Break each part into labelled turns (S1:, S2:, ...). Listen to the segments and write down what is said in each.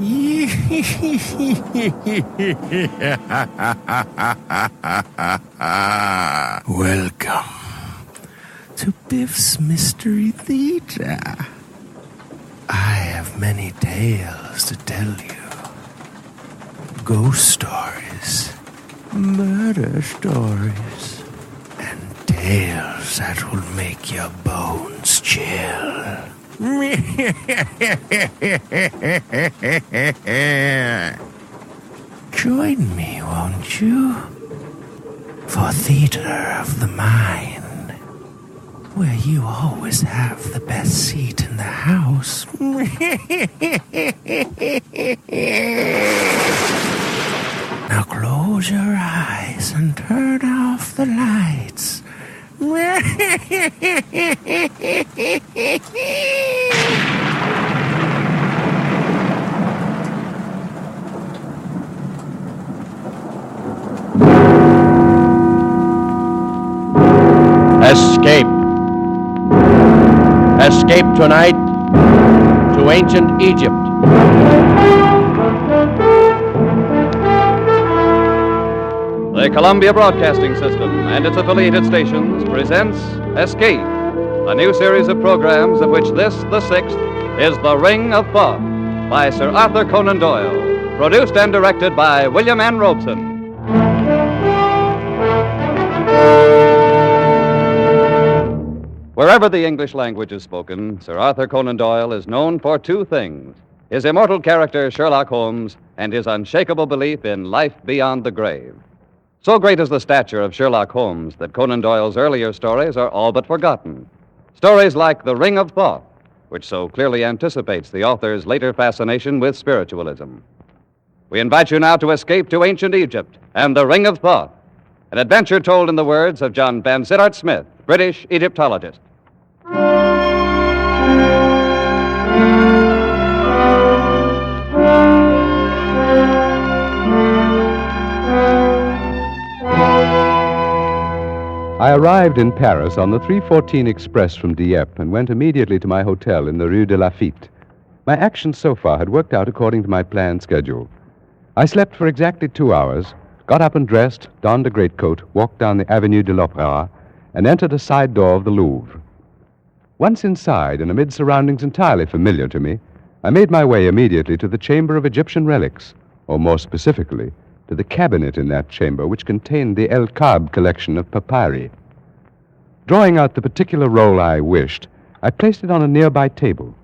S1: Welcome to Biff's Mystery Theater. I have many tales to tell you. Ghost stories, murder stories, and tales that will make your bones chill. Join me, won't you? For Theater of the Mind, where you always have the best seat in the house. Now close your eyes and turn off the lights.
S2: Escape. Escape tonight to ancient Egypt.
S3: The Columbia Broadcasting System and its affiliated stations presents Escape, a new series of programs of which this, the sixth, is The Ring of Thoth by Sir Arthur Conan Doyle, produced and directed by William N. Robeson. Wherever the English language is spoken, Sir Arthur Conan Doyle is known for two things: his immortal character Sherlock Holmes and his unshakable belief in life beyond the grave. So great is the stature of Sherlock Holmes that Conan Doyle's earlier stories are all but forgotten. Stories like The Ring of Thoth, which so clearly anticipates the author's later fascination with spiritualism. We invite you now to escape to ancient Egypt and The Ring of Thoth, an adventure told in the words of John Vansittart Smith, British Egyptologist.
S4: I arrived in Paris on the 3:14 express from Dieppe and went immediately to my hotel in the Rue de Lafitte. My actions so far had worked out according to my planned schedule. I slept for exactly 2 hours, got up and dressed, donned a greatcoat, walked down the Avenue de l'Opéra, and entered a side door of the Louvre. Once inside, and amid surroundings entirely familiar to me, I made my way immediately to the Chamber of Egyptian Relics, or more specifically, to the cabinet in that chamber which contained the El Kab collection of papyri. Drawing out the particular roll I wished, I placed it on a nearby table,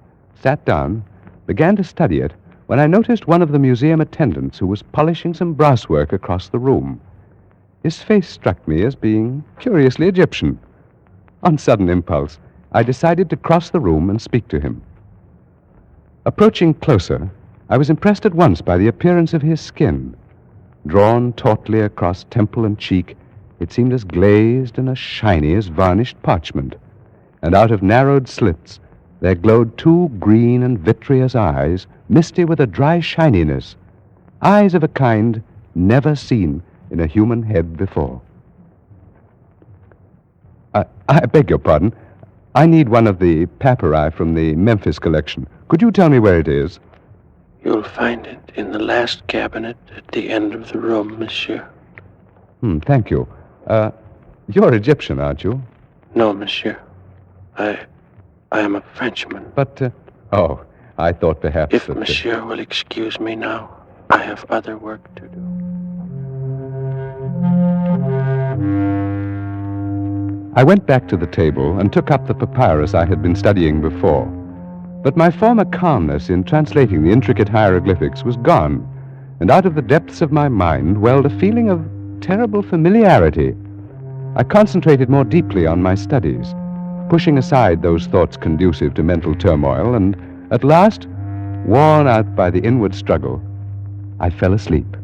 S4: sat down, began to study it, when I noticed one of the museum attendants who was polishing some brasswork across the room. His face struck me as being curiously Egyptian. On sudden impulse, I decided to cross the room and speak to him. Approaching closer, I was impressed at once by the appearance of his skin. Drawn tautly across temple and cheek, it seemed as glazed and as shiny as varnished parchment, and out of narrowed slits there glowed two green and vitreous eyes, misty with a dry shininess, eyes of a kind never seen in a human head before. I beg your pardon. I need one of the papyri from the Memphis collection. Could you tell me where it is?
S5: You'll find it in the last cabinet at the end of the room, monsieur.
S4: Thank you. You're Egyptian, aren't you?
S5: No, monsieur. I am a Frenchman.
S4: But, I thought perhaps
S5: If
S4: that...
S5: monsieur will excuse me now, I have other work to do.
S4: I went back to the table and took up the papyrus I had been studying before. But my former calmness in translating the intricate hieroglyphics was gone, and out of the depths of my mind welled a feeling of terrible familiarity. I concentrated more deeply on my studies, pushing aside those thoughts conducive to mental turmoil, and at last, worn out by the inward struggle, I fell asleep.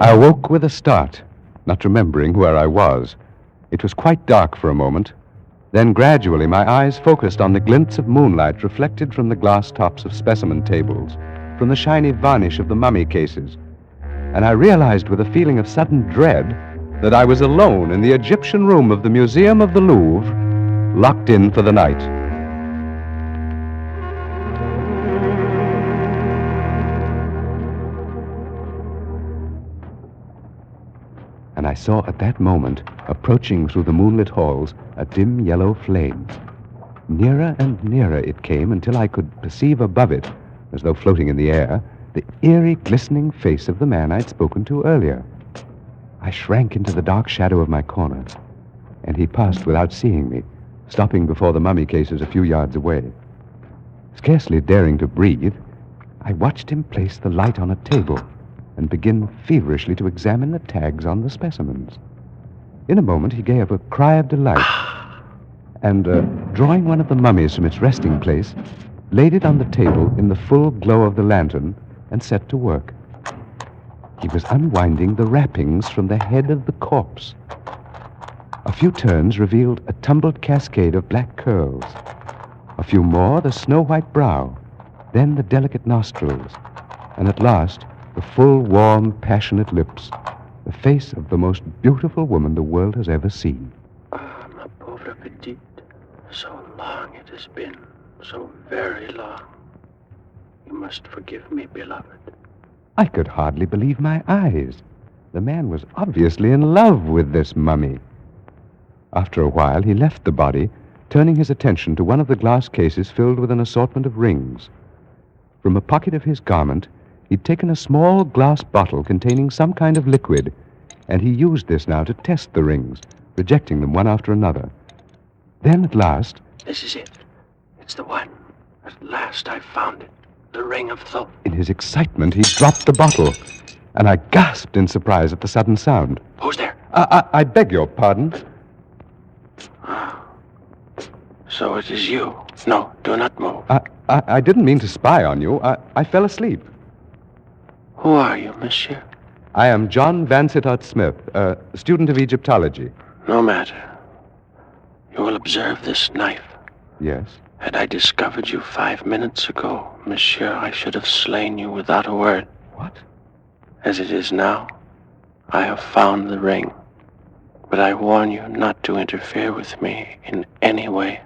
S4: I awoke with a start, not remembering where I was. It was quite dark for a moment. Then gradually my eyes focused on the glints of moonlight reflected from the glass tops of specimen tables, from the shiny varnish of the mummy cases. and I realized with a feeling of sudden dread that I was alone in the Egyptian room of the Museum of the Louvre, locked in for the night. And I saw at that moment, approaching through the moonlit halls, a dim yellow flame. Nearer and nearer it came until I could perceive above it, as though floating in the air, the eerie, glistening face of the man I'd spoken to earlier. I shrank into the dark shadow of my corner, and he passed without seeing me, stopping before the mummy cases a few yards away. Scarcely daring to breathe, I watched him place the light on a table and begin feverishly to examine the tags on the specimens. In a moment, he gave a cry of delight, and, drawing one of the mummies from its resting place, laid it on the table in the full glow of the lantern and set to work. He was unwinding the wrappings from the head of the corpse. A few turns revealed a tumbled cascade of black curls. A few more, the snow-white brow, then the delicate nostrils, and at last, the full, warm, passionate lips, the face of the most beautiful woman the world has ever seen.
S5: Ah, ma pauvre petite, so long it has been, so very long. You must forgive me, beloved.
S4: I could hardly believe my eyes. The man was obviously in love with this mummy. After a while, he left the body, turning his attention to one of the glass cases filled with an assortment of rings. From a pocket of his garment, he'd taken a small glass bottle containing some kind of liquid, and he used this now to test the rings, rejecting them one after another. Then, at last...
S5: This is it. It's the one. At last I found it. The ring of Thoth.
S4: In his excitement, he dropped the bottle, and I gasped in surprise at the sudden sound.
S5: Who's there?
S4: I beg your pardon.
S5: So it is you. No, do not move.
S4: I didn't mean to spy on you. I fell asleep.
S5: Who are you, monsieur?
S4: I am John Vansittart Smith, a student of Egyptology.
S5: No matter. You will observe this knife.
S4: Yes?
S5: Had I discovered you 5 minutes ago, monsieur, I should have slain you without a word.
S4: What?
S5: As it is now, I have found the ring. But I warn you not to interfere with me in any way.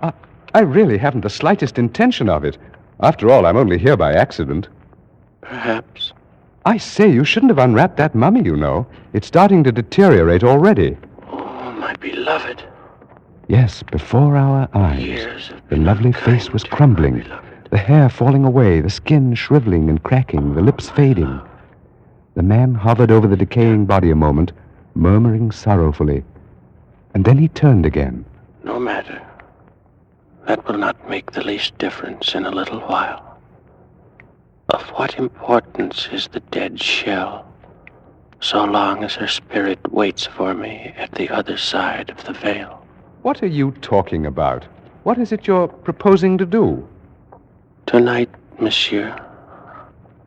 S4: I really haven't the slightest intention of it. After all, I'm only here by accident.
S5: Perhaps.
S4: I say, you shouldn't have unwrapped that mummy, you know. It's starting to deteriorate already.
S5: Oh, my beloved.
S4: Yes, before our eyes,
S5: Years have
S4: the
S5: been
S4: lovely
S5: unkind
S4: face was
S5: to my
S4: crumbling,
S5: beloved.
S4: the hair falling away, the skin shriveling and cracking, the lips fading. The man hovered over the decaying body a moment, murmuring sorrowfully. And then he turned again.
S5: No matter. That will not make the least difference in a little while. Of what importance is the dead shell, so long as her spirit waits for me at the other side of the veil?
S4: What are you talking about? What is it you're proposing to do?
S5: Tonight, monsieur,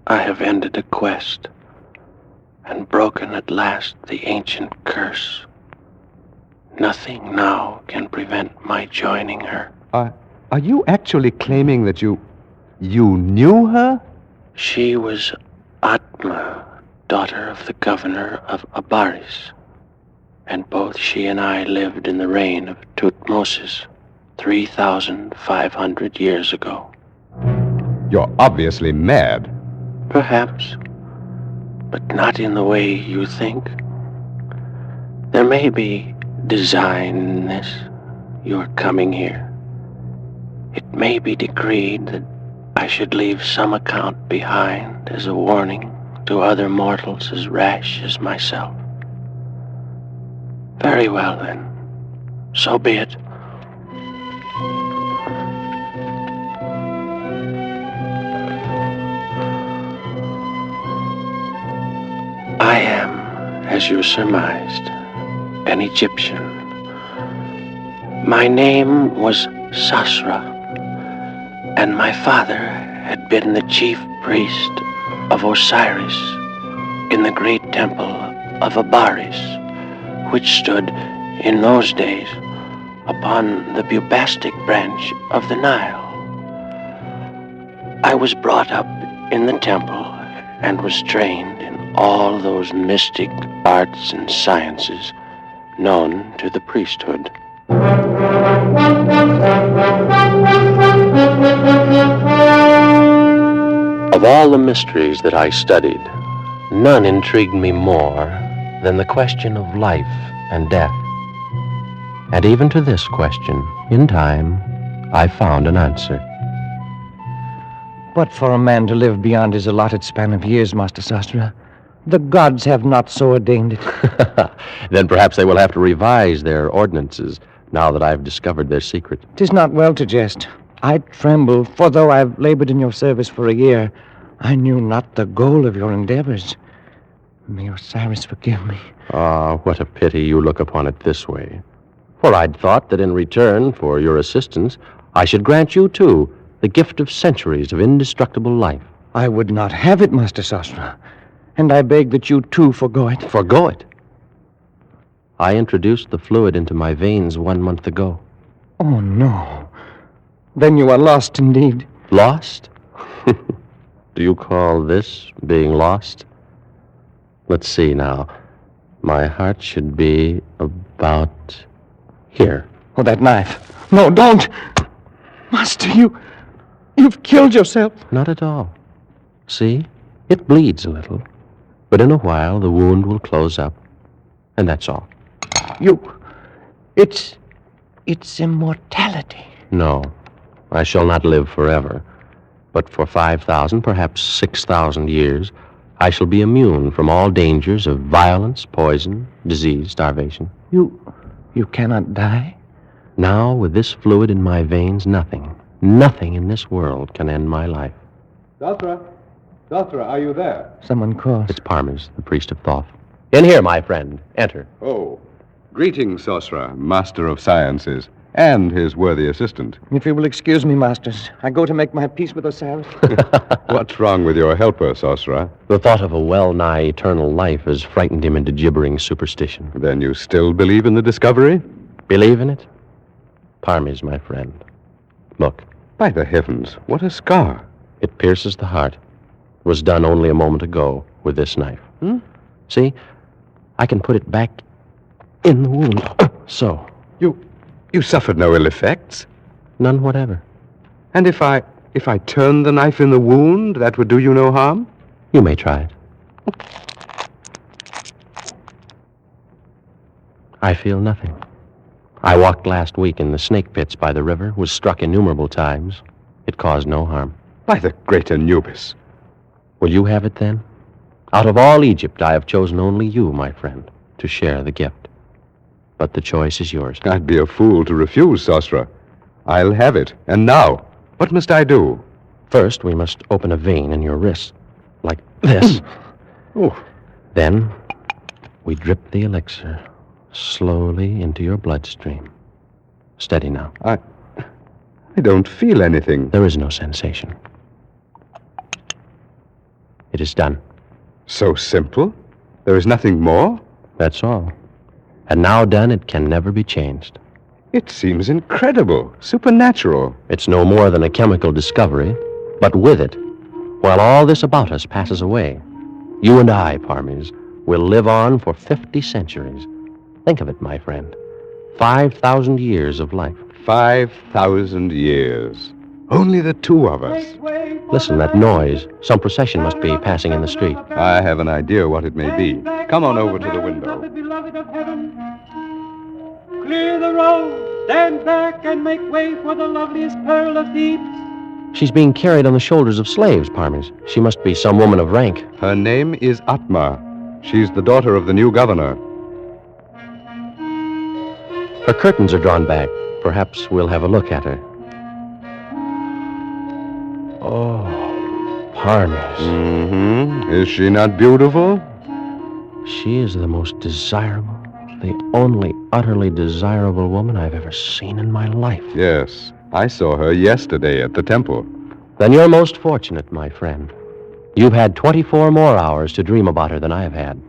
S5: I have ended a quest and broken at last the ancient curse. Nothing now can prevent my joining her.
S4: Are you actually claiming that you knew her?
S5: She was Atma, daughter of the governor of Abaris, and both she and I lived in the reign of Tutmosis 3,500 years ago.
S4: You're obviously mad.
S5: Perhaps, but not in the way you think. There may be design in this, your coming here. It may be decreed that I should leave some account behind as a warning to other mortals as rash as myself. Very well, then. So be it. I am, as you surmised, an Egyptian. My name was Sasra, and my father had been the chief priest of Osiris in the great temple of Abaris, which stood in those days upon the Bubastic branch of the Nile. I was brought up in the temple and was trained in all those mystic arts and sciences known to the priesthood. Of all the mysteries that I studied, none intrigued me more than the question of life and death. And even to this question, in time, I found an answer.
S6: But for a man to live beyond his allotted span of years, Master Sastra, the gods have not so ordained it.
S5: Then perhaps they will have to revise their ordinances now that I've discovered their secret.
S6: 'Tis not well to jest. I tremble, for though I've labored in your service for a year, I knew not the goal of your endeavors. May Osiris forgive me.
S5: Ah, what a pity you look upon it this way. For I'd thought that in return for your assistance, I should grant you, too, the gift of centuries of indestructible life.
S6: I would not have it, Master Sastra, and I beg that you, too, forgo it.
S5: Forgo it? I introduced the fluid into my veins 1 month ago.
S6: Oh, no. Then you are lost indeed.
S5: Lost? Do you call this being lost? Let's see now. My heart should be about here.
S6: Oh, that knife. No, don't. Master, you've killed yourself.
S5: Not at all. See? It bleeds a little. But in a while, the wound will close up. And that's all.
S6: It's immortality.
S5: No. I shall not live forever. But for 5,000, perhaps 6,000 years, I shall be immune from all dangers of violence, poison, disease, starvation.
S6: You cannot die?
S5: Now, with this fluid in my veins, nothing in this world can end my life.
S4: Dothra, are you there?
S6: Someone calls.
S5: It's Parmes, the priest of Thoth. In here, my friend. Enter.
S4: Oh, greetings, Sorcerer, master of sciences, and his worthy assistant.
S6: If you will excuse me, masters, I go to make my peace with Osiris.
S4: What's wrong with your helper, Sorcerer?
S5: The thought of a well-nigh eternal life has frightened him into gibbering superstition.
S4: Then you still believe in the discovery?
S5: Believe in it? Parmes, my friend. Look.
S4: By the heavens, what a scar.
S5: It pierces the heart. It was done only a moment ago with this knife. See? I can put it back in the wound. So.
S4: You suffered no ill effects?
S5: None whatever.
S4: And if I turn the knife in the wound, that would do you no harm?
S5: You may try it. I feel nothing. I walked last week in the snake pits by the river, was struck innumerable times. It caused no harm.
S4: By the great Anubis.
S5: Will you have it then? Out of all Egypt, I have chosen only you, my friend, to share the gift. But the choice is yours.
S4: I'd be a fool to refuse, Sorcerer. I'll have it. And now, what must I do?
S5: First, we must open a vein in your wrist, like this. Then, we drip the elixir slowly into your bloodstream. Steady now.
S4: I don't feel anything.
S5: There is no sensation. It is done.
S4: So simple? There is nothing more?
S5: That's all. And now done, it can never be changed.
S4: It seems incredible, supernatural.
S5: It's no more than a chemical discovery, but with it, while all this about us passes away, you and I, Parmes, will live on for 50 centuries. Think of it, my friend. 5,000 years of life.
S4: 5,000 years. Only the two of us.
S5: Listen, that noise. Some procession must be passing in the street.
S4: I have an idea what it may be. Come on over to the window.
S7: Beloved of heaven, clear the road, stand back, and make way for the loveliest pearl of Thebes.
S5: She's being carried on the shoulders of slaves, Parmes. She must be some woman of rank.
S4: Her name is Atma. She's the daughter of the new governor.
S5: Her curtains are drawn back. Perhaps we'll have a look at her. Oh, Parmes.
S4: Is she not beautiful?
S5: She is the most desirable, the only utterly desirable woman I've ever seen in my life.
S4: Yes, I saw her yesterday at the temple.
S5: Then you're most fortunate, my friend. You've had 24 more hours to dream about her than I have had.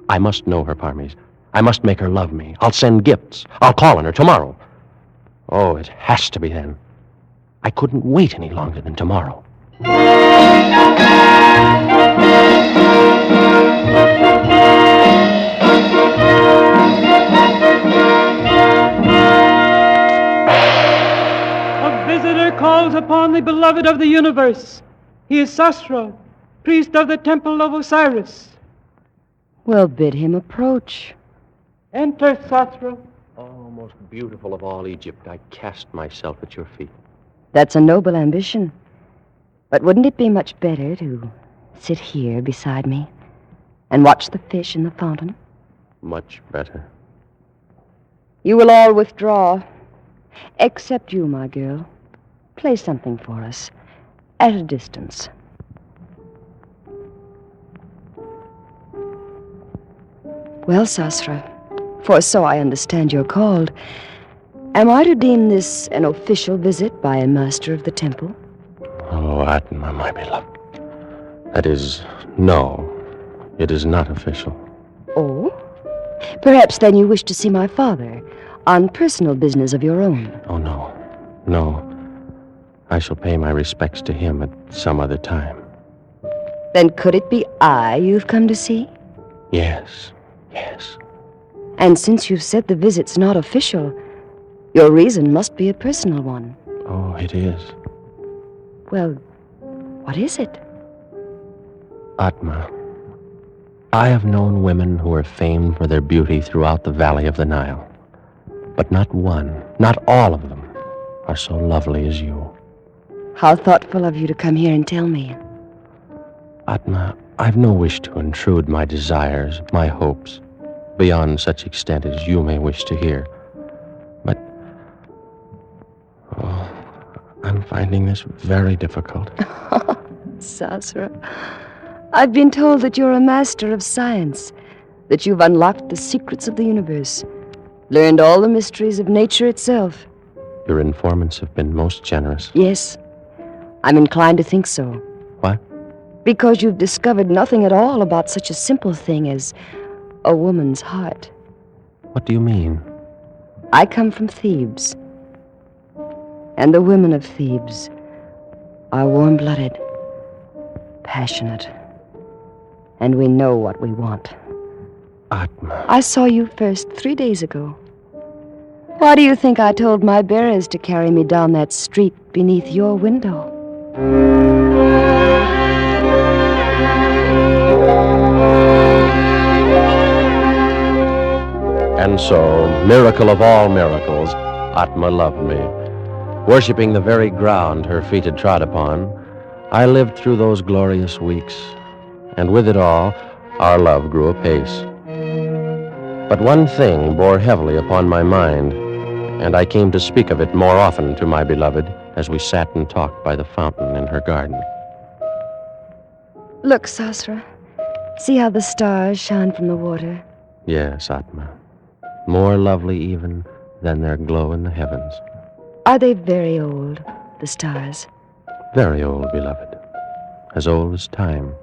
S5: I must know her, Parmes. I must make her love me. I'll send gifts. I'll call on her tomorrow. Oh, it has to be then. I couldn't wait any longer than tomorrow.
S7: upon the beloved of the universe. He is Sasra, priest of the temple of Osiris.
S8: Well, bid him approach.
S7: Enter, Sasra.
S5: Oh, most beautiful of all Egypt, I cast myself at your feet.
S8: That's a noble ambition. But wouldn't it be much better to sit here beside me and watch the fish in the fountain?
S5: Much better.
S8: You will all withdraw, except you, my girl. Play something for us, at a distance. Well, Sasra, for so I understand you're called, am I to deem this an official visit by a master of the temple?
S5: Oh, Atma, my beloved. That is, no, it is not official.
S8: Oh? Perhaps then you wish to see my father on personal business of your own.
S5: Oh, no. No. I shall pay my respects to him at some other time.
S8: Then could it be I you've come to see?
S5: Yes, yes.
S8: And since you've said the visit's not official, your reason must be a personal one.
S5: Oh, it is.
S8: Well, what is it?
S5: Atma, I have known women who are famed for their beauty throughout the valley of the Nile. But not one, not all of them, are so lovely as you.
S8: How thoughtful of you to come here and tell me.
S5: Atma, I've no wish to intrude my desires, my hopes, beyond such extent as you may wish to hear. But, I'm finding this very difficult.
S8: Sasra, I've been told that you're a master of science, that you've unlocked the secrets of the universe, learned all the mysteries of nature itself.
S5: Your informants have been most generous.
S8: Yes, I'm inclined to think so.
S5: What?
S8: Because you've discovered nothing at all about such a simple thing as a woman's heart.
S5: What do you mean?
S8: I come from Thebes, and the women of Thebes are warm-blooded, passionate, and we know what we want.
S5: Atma.
S8: I saw you first 3 days ago. Why do you think I told my bearers to carry me down that street beneath your window?
S5: And so, miracle of all miracles, Atma loved me. Worshipping the very ground her feet had trod upon, I lived through those glorious weeks, and with it all, our love grew apace. But one thing bore heavily upon my mind, and I came to speak of it more often to my beloved as we sat and talked by the fountain in her garden.
S8: Look, Sasra. See how the stars shine from the water?
S5: Yes, Atma. More lovely even than their glow in the heavens.
S8: Are they very old, the stars?
S5: Very old, beloved. As old as time.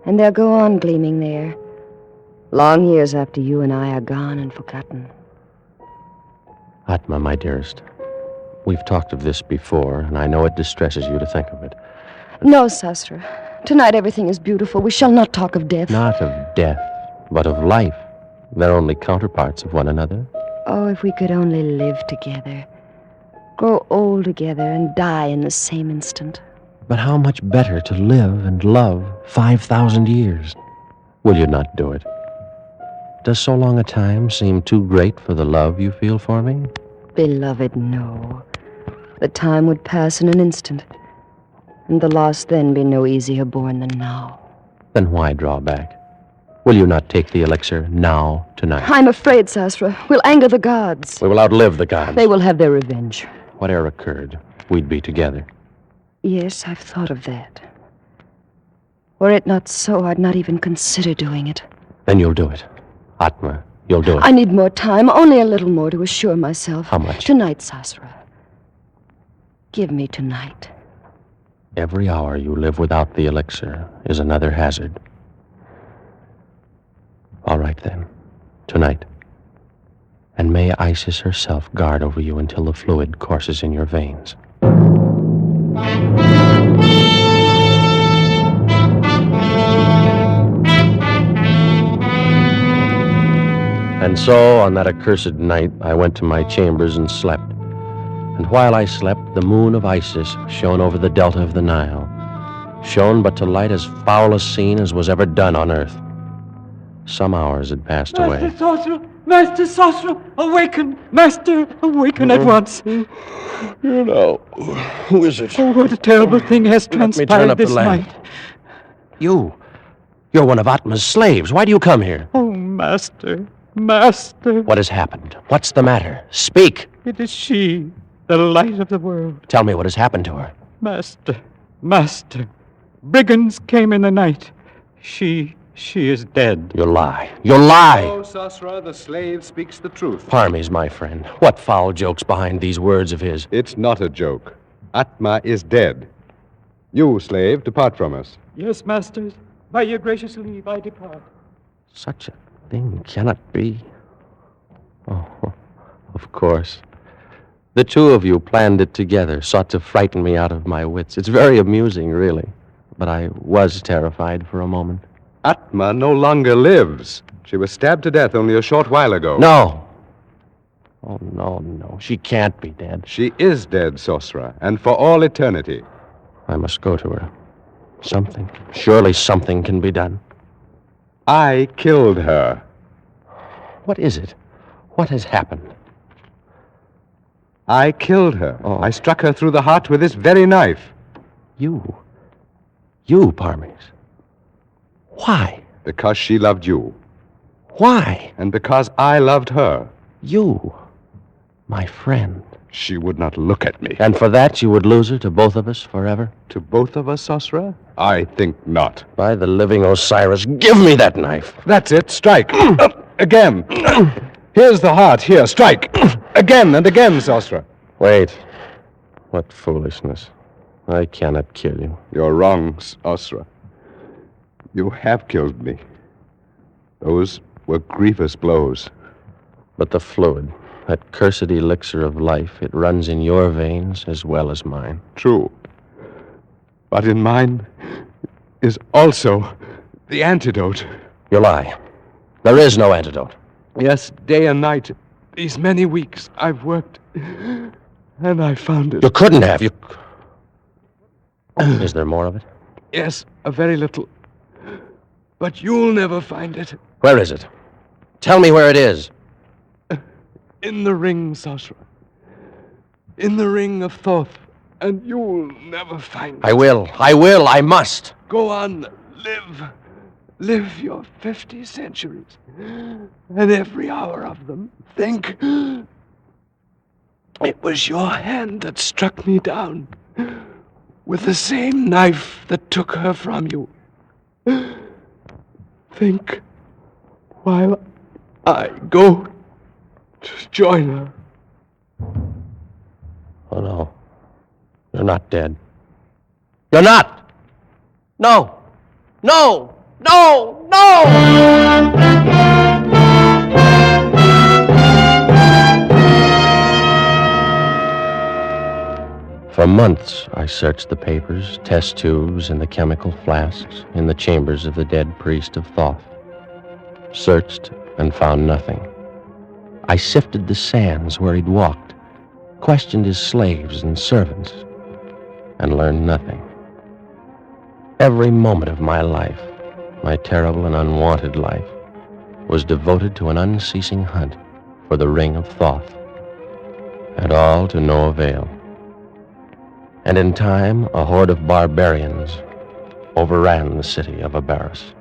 S8: And they'll go on gleaming there, long years after you and I are gone and forgotten.
S5: Atma, my dearest, we've talked of this before, and I know it distresses you to think of it.
S8: No, Sasra. Tonight everything is beautiful. We shall not talk of death.
S5: Not of death, but of life. They're only counterparts of one another.
S8: Oh, if we could only live together, grow old together, and die in the same instant.
S5: But how much better to live and love 5,000 years? Will you not do it? Does so long a time seem too great for the love you feel for me?
S8: Beloved, no. The time would pass in an instant, and the loss then be no easier borne than now.
S5: Then why draw back? Will you not take the elixir now, tonight?
S8: I'm afraid, Sasra. We'll anger the gods.
S5: We will outlive the gods.
S8: They will have their revenge.
S5: Whatever occurred, we'd be together.
S8: Yes, I've thought of that. Were it not so, I'd not even consider doing it.
S5: Then you'll do it. Atma, you'll do it.
S8: I need more time, only a little more to assure myself.
S5: How much?
S8: Tonight, Sasra. Give me tonight.
S5: Every hour you live without the elixir is another hazard. All right, then. Tonight. And may Isis herself guard over you until the fluid courses in your veins. And so, on that accursed night, I went to my chambers and slept.
S2: And while I slept, the moon of Isis shone over the delta of the Nile, shone but to light as foul a scene as was ever done on earth. Some hours had passed away.
S7: Master Sorcerer! Master Sorcerer! Awaken! Master, awaken at once!
S2: You know, who is it?
S7: Oh, what a terrible thing has
S2: Let me turn
S7: transpired
S2: up the
S7: this
S2: lamp.
S7: night.
S2: You're one of Atma's slaves. Why do you come here?
S7: Oh, Master, Master.
S2: What has happened? What's the matter? Speak.
S7: It is she, the light of the world.
S2: Tell me what has happened to her.
S7: Master, Master. Brigands came in the night. She is dead.
S2: You lie. You lie!
S4: Oh, Sasra, the slave speaks the truth.
S2: Parmes, my friend. What foul joke's behind these words of his?
S4: It's not a joke. Atma is dead. You, slave, depart from us.
S7: Yes, masters. By your gracious leave, I depart.
S2: Such a thing cannot be. Oh, of course. The two of you planned it together, sought to frighten me out of my wits. It's very amusing, really. But I was terrified for a moment.
S4: Atma no longer lives. She was stabbed to death only a short while ago.
S2: No. Oh, no. She can't be dead.
S4: She is dead, Sosra, and for all eternity.
S2: I must go to her. Surely something can be done.
S4: I killed her.
S2: What is it? What has happened?
S4: I killed her.
S2: Oh.
S4: I struck her through the heart with this very knife.
S2: You, Parmes. Why?
S4: Because she loved you.
S2: Why?
S4: And because I loved her.
S2: You, my friend.
S4: She would not look at me.
S2: And for that you would lose her to both of us forever?
S4: To both of us, Sosra? I think not.
S2: By the living Osiris, give me that knife.
S4: That's it. Strike. Again. Here's the heart. Here, strike. Again and again, Sosra.
S2: Wait. What foolishness. I cannot kill you.
S4: You're wrong, Sosra. You have killed me. Those were grievous blows.
S2: But the fluid, that cursed elixir of life, it runs in your veins as well as mine.
S4: True. But in mine is also the antidote.
S2: You lie. There is no antidote.
S4: Yes, day and night. These many weeks I've worked, and I found it.
S2: You couldn't have. Is there more of it?
S4: Yes, a very little. But you'll never find it.
S2: Where is it? Tell me where it is.
S4: In the ring, Sasra. In the ring of Thoth. And you'll never find it.
S2: I will, I must.
S4: Go on, live. Live your 50 centuries. And every hour of them, think. It was your hand that struck me down. With the same knife that took her from you. Think while I go to join her.
S2: Oh, no. You're not dead. You're not! No! No! No! No! For months, I searched the papers, test tubes, and the chemical flasks in the chambers of the dead priest of Thoth. Searched and found nothing. I sifted the sands where he'd walked, questioned his slaves and servants, and learned nothing. Every moment of my life, my terrible and unwanted life, was devoted to an unceasing hunt for the ring of Thoth, and all to no avail. And in time, a horde of barbarians overran the city of Abaris.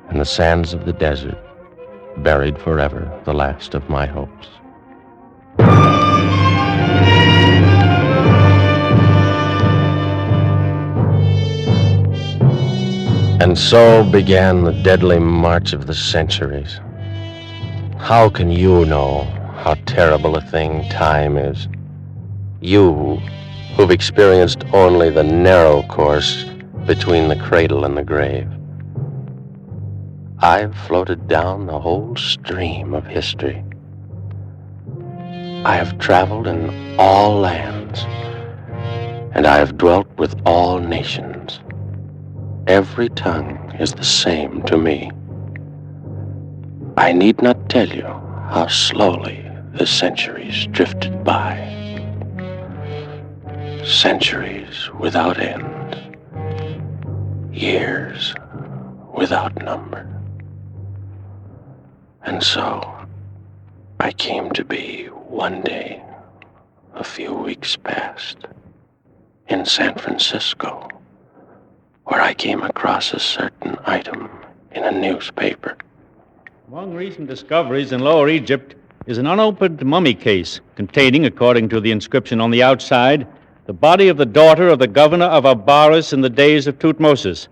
S2: And the sands of the desert buried forever the last of my hopes. And so began the deadly march of the centuries. How can you know how terrible a thing time is? You, who've experienced only the narrow course between the cradle and the grave. I've floated down the whole stream of history. I have traveled in all lands, and I have dwelt with all nations. Every tongue is the same to me. I need not tell you how slowly the centuries drifted by.
S5: centuries without end, years without number. And so I came to be one day, a few weeks past, in San Francisco, where I came across a certain item in a newspaper.
S9: Among recent discoveries in Lower Egypt is an unopened mummy case containing, according to the inscription on the outside, the body of the daughter of the governor of Abaris in the days of Tutmosis.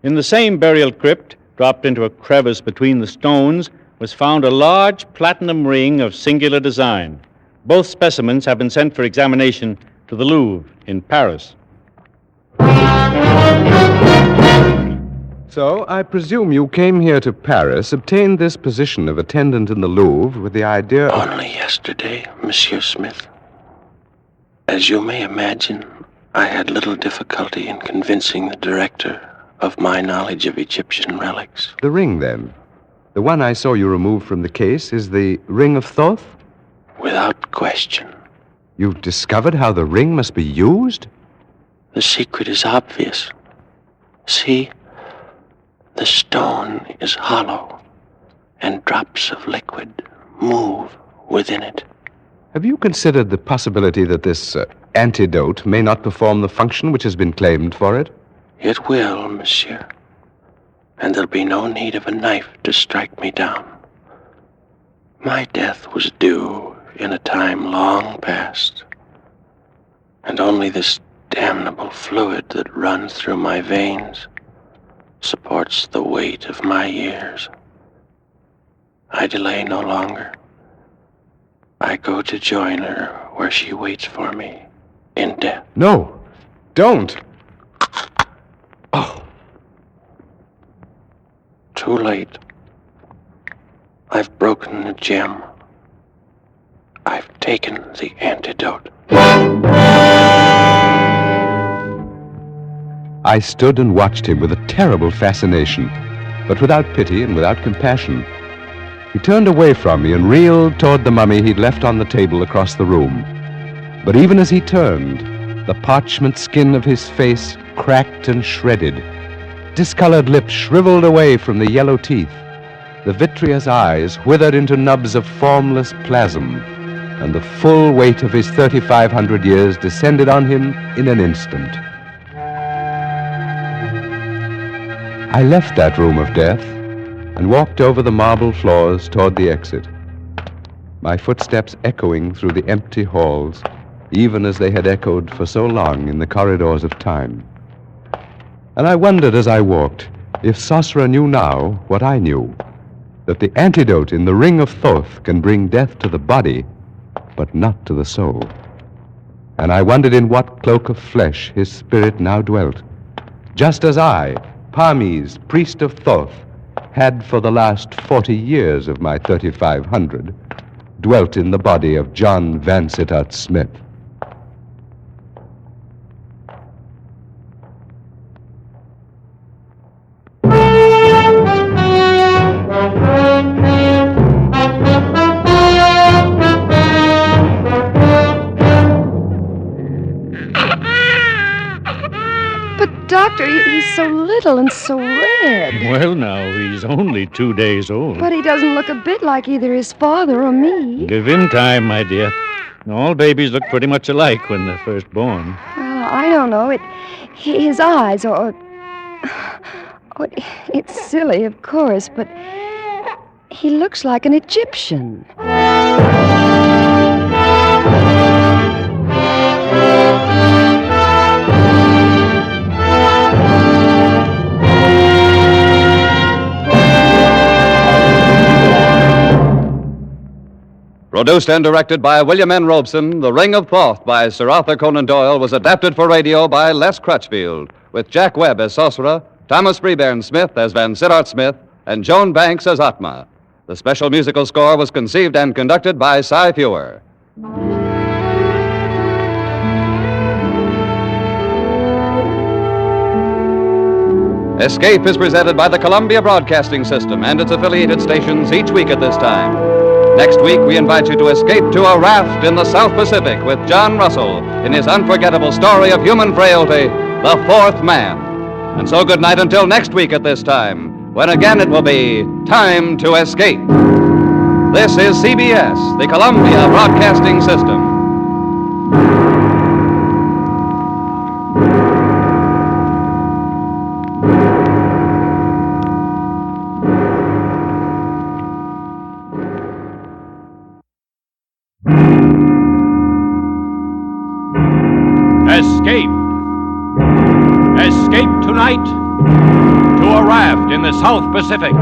S9: In the same burial crypt, dropped into a crevice between the stones, was found a large platinum ring of singular design. Both specimens have been sent for examination to the Louvre in Paris.
S4: So, I presume you came here to Paris, obtained this position of attendant in the Louvre with the idea of...
S5: Only yesterday, Monsieur Smith. As you may imagine, I had little difficulty in convincing the director of my knowledge of Egyptian relics.
S4: The ring, then. The one I saw you remove from the case is the ring of Thoth?
S5: Without question.
S4: You've discovered how the ring must be used?
S5: The secret is obvious. See, the stone is hollow, and drops of liquid move within it.
S4: Have you considered the possibility that this antidote may not perform the function which has been claimed for it?
S5: It will, monsieur. And there'll be no need of a knife to strike me down. My death was due in a time long past, and only this damnable fluid that runs through my veins supports the weight of my years. I delay no longer. I go to join her where she waits for me in death.
S4: No, don't. Oh.
S5: Too late. I've broken the gem. I've taken the antidote.
S4: I stood and watched him with a terrible fascination, but without pity and without compassion. He turned away from me and reeled toward the mummy he'd left on the table across the room. But even as he turned, the parchment skin of his face cracked and shredded. Discolored lips shriveled away from the yellow teeth. The vitreous eyes withered into nubs of formless plasm, and the full weight of his 3,500 years descended on him in an instant. I left that room of death and walked over the marble floors toward the exit, my footsteps echoing through the empty halls, even as they had echoed for so long in the corridors of time. And I wondered as I walked if Sosra knew now what I knew, that the antidote in the ring of Thoth can bring death to the body, but not to the soul. And I wondered in what cloak of flesh his spirit now dwelt, just as I, Parmes, priest of Thoth, had for the last 40 years of my 3,500 dwelt in the body of John Vansittart Smith.
S8: Doctor, he's so little and so red.
S9: Well, now, he's only 2 days old.
S8: But he doesn't look a bit like either his father or me.
S9: Give him time, my dear. All babies look pretty much alike when they're first born.
S8: Well, I don't know. His eyes, or it's silly, of course, but he looks like an Egyptian.
S3: Produced and directed by William N. Robeson, The Ring of Thoth by Sir Arthur Conan Doyle was adapted for radio by Les Crutchfield, with Jack Webb as Sosra, Thomas Freebairn Smith as Vansittart Smith, and Joan Banks as Atma. The special musical score was conceived and conducted by Cy Fewer. Escape is presented by the Columbia Broadcasting System and its affiliated stations each week at this time. Next week, we invite you to escape to a raft in the South Pacific with John Russell in his unforgettable story of human frailty, The Fourth Man. And so good night until next week at this time, when again it will be Time to Escape. This is CBS, the Columbia Broadcasting System.
S10: Escape. Escape tonight to a raft in the South Pacific.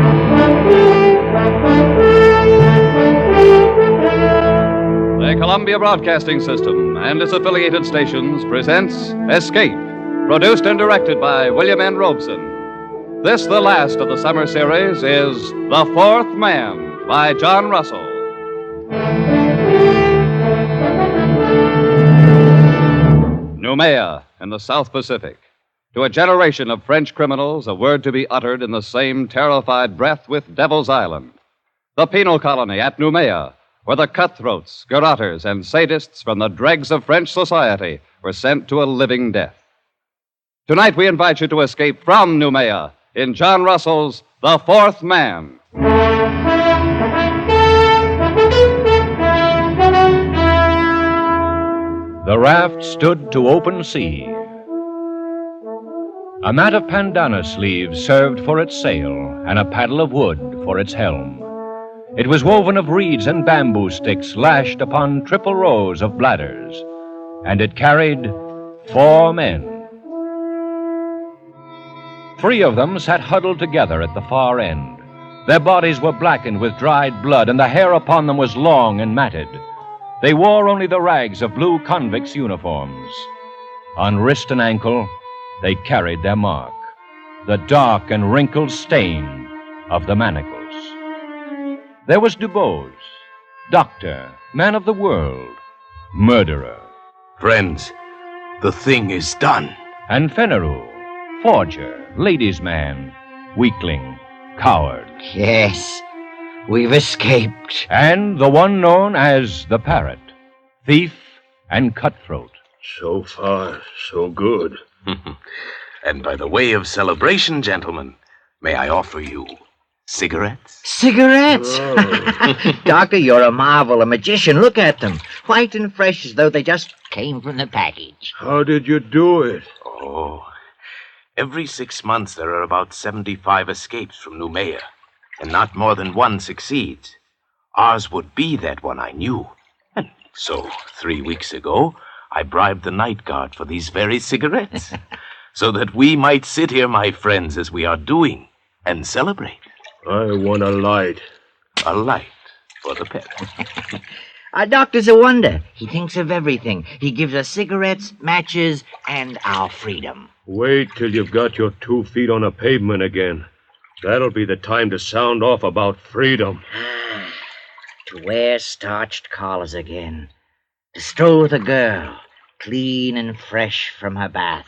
S3: The Columbia Broadcasting System and its affiliated stations presents Escape, produced and directed by William N. Robeson. This, the last of the summer series, is The Fourth Man by John Russell. Noumea in the South Pacific. To a generation of French criminals, a word to be uttered in the same terrified breath with Devil's Island. The penal colony at Noumea, where the cutthroats, garrotters, and sadists from the dregs of French society were sent to a living death. Tonight we invite you to escape from Noumea in John Russell's The Fourth Man.
S10: The raft stood to open sea. A mat of pandanus leaves served for its sail, and a paddle of wood for its helm. It was woven of reeds and bamboo sticks lashed upon triple rows of bladders, and it carried 4 men. 3 of them sat huddled together at the far end. Their bodies were blackened with dried blood, and the hair upon them was long and matted. They wore only the rags of blue convicts' uniforms. On wrist and ankle, they carried their mark, the dark and wrinkled stain of the manacles. There was Dubose, doctor, man of the world, murderer.
S11: Friends, the thing is done.
S10: And Fenneru, forger, ladies' man, weakling, coward.
S6: Yes, we've escaped.
S10: And the one known as the Parrot, thief and cutthroat.
S11: So far, so good. And by the way of celebration, gentlemen, may I offer you cigarettes?
S6: Cigarettes?
S11: Oh.
S6: Doctor, you're a marvel, a magician. Look at them. White and fresh as though they just came from the package.
S11: How did you do it? Oh, every 6 months there are about 75 escapes from Noumea, and not more than one succeeds. Ours would be that one, I knew. And so, 3 weeks ago, I bribed the night guard for these very cigarettes, so that we might sit here, my friends, as we are doing, and celebrate.
S12: I want a light.
S11: A light for the pet.
S6: Our doctor's a wonder. He thinks of everything. He gives us cigarettes, matches, and our freedom.
S12: Wait till you've got your 2 feet on a pavement again. That'll be the time to sound off about freedom.
S6: To wear starched collars again. To stroll with a girl, clean and fresh from her bath.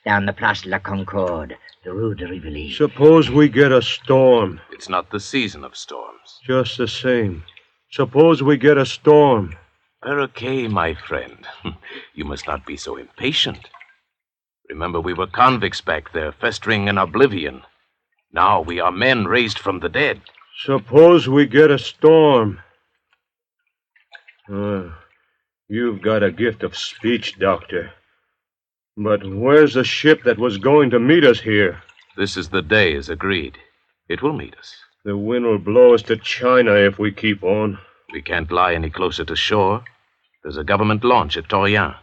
S6: Down the Place de la Concorde, the Rue de Rivoli.
S12: Suppose we get a storm.
S11: It's not the season of storms.
S12: Just the same. Suppose we get a storm.
S11: Perroquet, my friend. You must not be so impatient. Remember, we were convicts back there, festering in oblivion. Now we are men raised from the dead.
S12: Suppose we get a storm. You've got a gift of speech, Doctor. But where's the ship that was going to meet us here?
S11: This is the day, as agreed. It will meet us.
S12: The wind will blow us to China if we keep on.
S11: We can't lie any closer to shore. There's a government launch at Torreon.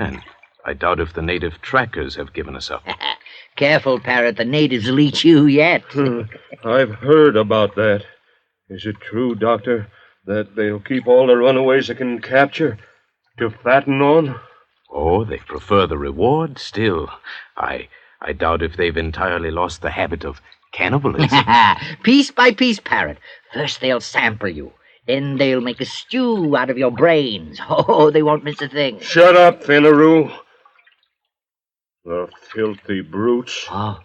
S11: And I doubt if the native trackers have given us up.
S6: Careful, Parrot. The natives will eat you yet.
S12: I've heard about that. Is it true, Doctor, that they'll keep all the runaways they can capture to fatten on?
S11: Oh, they prefer the reward still. I doubt if they've entirely lost the habit of cannibalism.
S6: Piece by piece, Parrot. First they'll sample you. Then they'll make a stew out of your brains. Oh, they won't miss a thing.
S12: Shut up, Fenneru. The filthy brutes.
S6: Oh,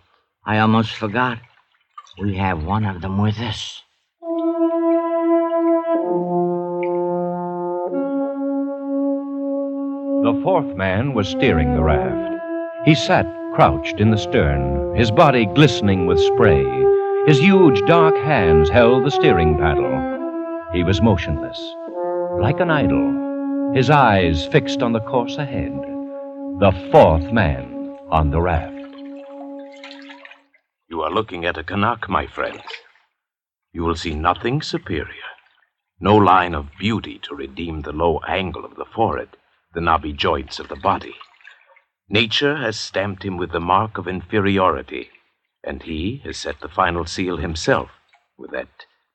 S6: I almost forgot. We have one of them with us.
S10: The fourth man was steering the raft. He sat crouched in the stern, his body glistening with spray. His huge dark hands held the steering paddle. He was motionless, like an idol, his eyes fixed on the course ahead. The fourth man on the raft.
S11: You are looking at a Canuck, my friends. You will see nothing superior. No line of beauty to redeem the low angle of the forehead, the knobby joints of the body. Nature has stamped him with the mark of inferiority, and he has set the final seal himself with that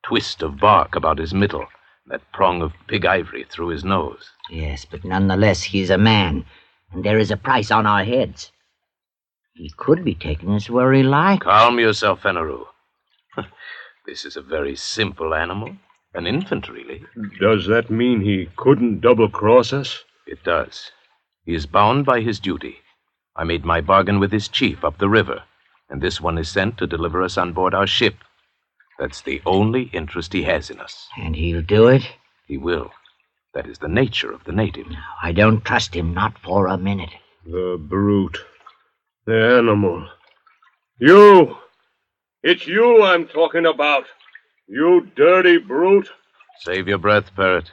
S11: twist of bark about his middle, that prong of pig ivory through his nose.
S6: Yes, but nonetheless, he's a man, and there is a price on our heads. He could be taken as where he liked.
S11: Calm yourself, Fenneru. This is a very simple animal, an infant, really.
S12: Does that mean he couldn't double-cross us?
S11: It does. He is bound by his duty. I made my bargain with his chief up the river, and this one is sent to deliver us on board our ship. That's the only interest he has in us.
S6: And he'll do it?
S11: He will. That is the nature of the native.
S6: No, I don't trust him, not for a minute.
S12: The brute. The animal. You! It's you I'm talking about. You dirty brute.
S11: Save your breath, Parrot.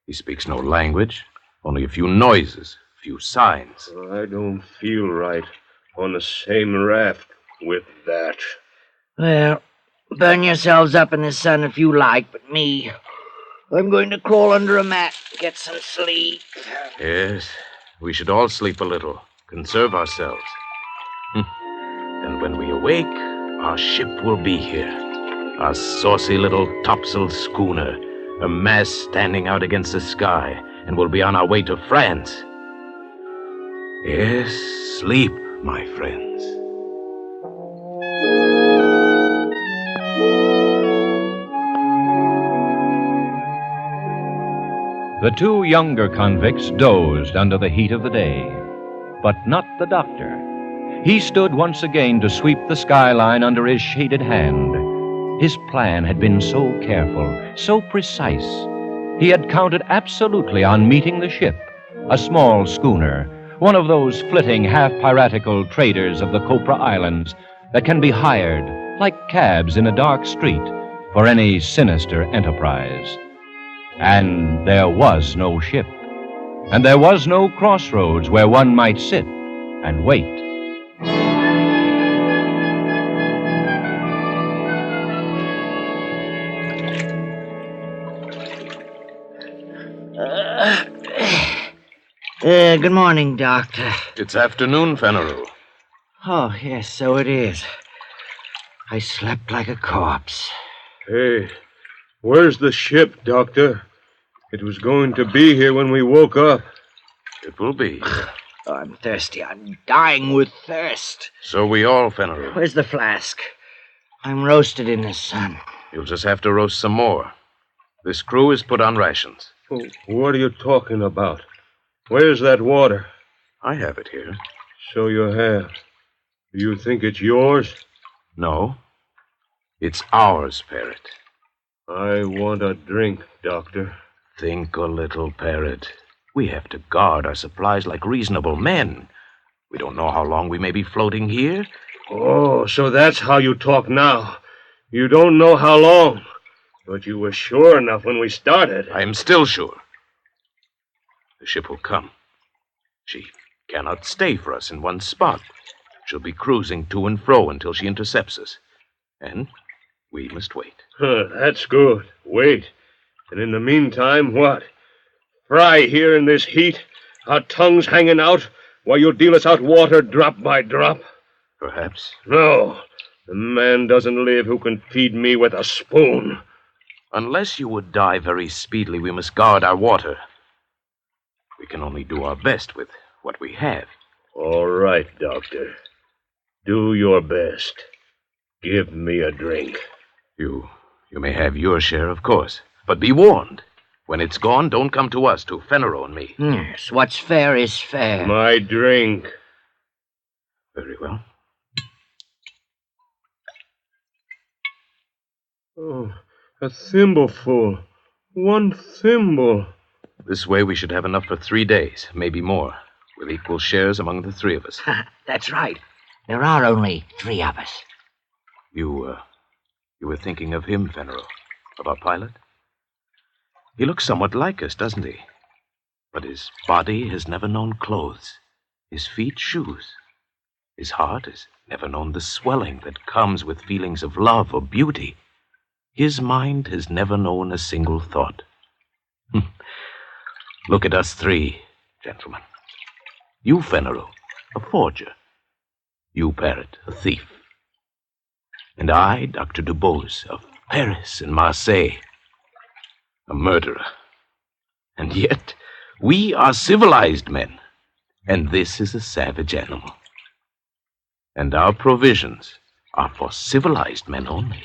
S11: He speaks no language, only a few noises, a few signs.
S12: I don't feel right on the same raft with that.
S6: Well, burn yourselves up in the sun if you like, but me, I'm going to crawl under a mat, get some sleep.
S11: Yes, we should all sleep a little, conserve ourselves. And when we awake, our ship will be here. Our saucy little topsail schooner, a mast standing out against the sky, and we'll be on our way to France. Yes, sleep, my friends.
S10: The two younger convicts dozed under the heat of the day, but not the doctor. He stood once again to sweep the skyline under his shaded hand. His plan had been so careful, so precise. He had counted absolutely on meeting the ship, a small schooner, one of those flitting half-piratical traders of the Copra Islands that can be hired, like cabs in a dark street, for any sinister enterprise. And there was no ship, and there was no crossroads where one might sit and wait.
S6: Good morning, Doctor.
S11: It's afternoon, Fenneru.
S6: Oh, yes, so it is. I slept like a corpse.
S12: Hey, where's the ship, Doctor? It was going to be here when we woke up.
S11: It will be.
S6: Oh, I'm thirsty. I'm dying with thirst.
S11: So we all, Fenneru.
S6: Where's the flask? I'm roasted in the sun.
S11: You'll just have to roast some more. This crew is put on rations.
S12: What are you talking about? Where's that water?
S11: I have it here.
S12: So you have. Do you think it's yours?
S11: No. It's ours, Parrot.
S12: I want a drink, Doctor.
S11: Think a little, Parrot. We have to guard our supplies like reasonable men. We don't know how long we may be floating here.
S12: Oh, so that's how you talk now. You don't know how long. But you were sure enough when we started.
S11: I am still sure. The ship will come. She cannot stay for us in one spot. She'll be cruising to and fro until she intercepts us. And we must wait.
S12: That's good. Wait. And in the meantime, what? Fry here in this heat, our tongues hanging out, while you deal us out water drop by drop?
S11: Perhaps.
S12: No. The man doesn't live who can feed me with a spoon.
S11: Unless you would die very speedily, we must guard our water. We can only do our best with what we have.
S12: All right, Doctor. Do your best. Give me a drink.
S11: You may have your share, of course. But be warned. When it's gone, don't come to us, to Fenneru and me.
S6: Yes, what's fair is fair.
S12: My drink.
S11: Very well.
S12: Oh, a thimbleful. One thimble.
S11: This way we should have enough for 3 days, maybe more. with equal shares among the three of us.
S6: That's right. There are only 3 of us.
S11: You were thinking of him, Fenero, of our pilot? He looks somewhat like us, doesn't he? But his body has never known clothes, his feet shoes. His heart has never known the swelling that comes with feelings of love or beauty. His mind has never known a single thought. Look at us 3, gentlemen. You, Fenero, a forger. You, Parrot, a thief. And I, Dr. Dubose, of Paris and Marseille, a murderer. And yet, we are civilized men, and this is a savage animal. And our provisions are for civilized men only.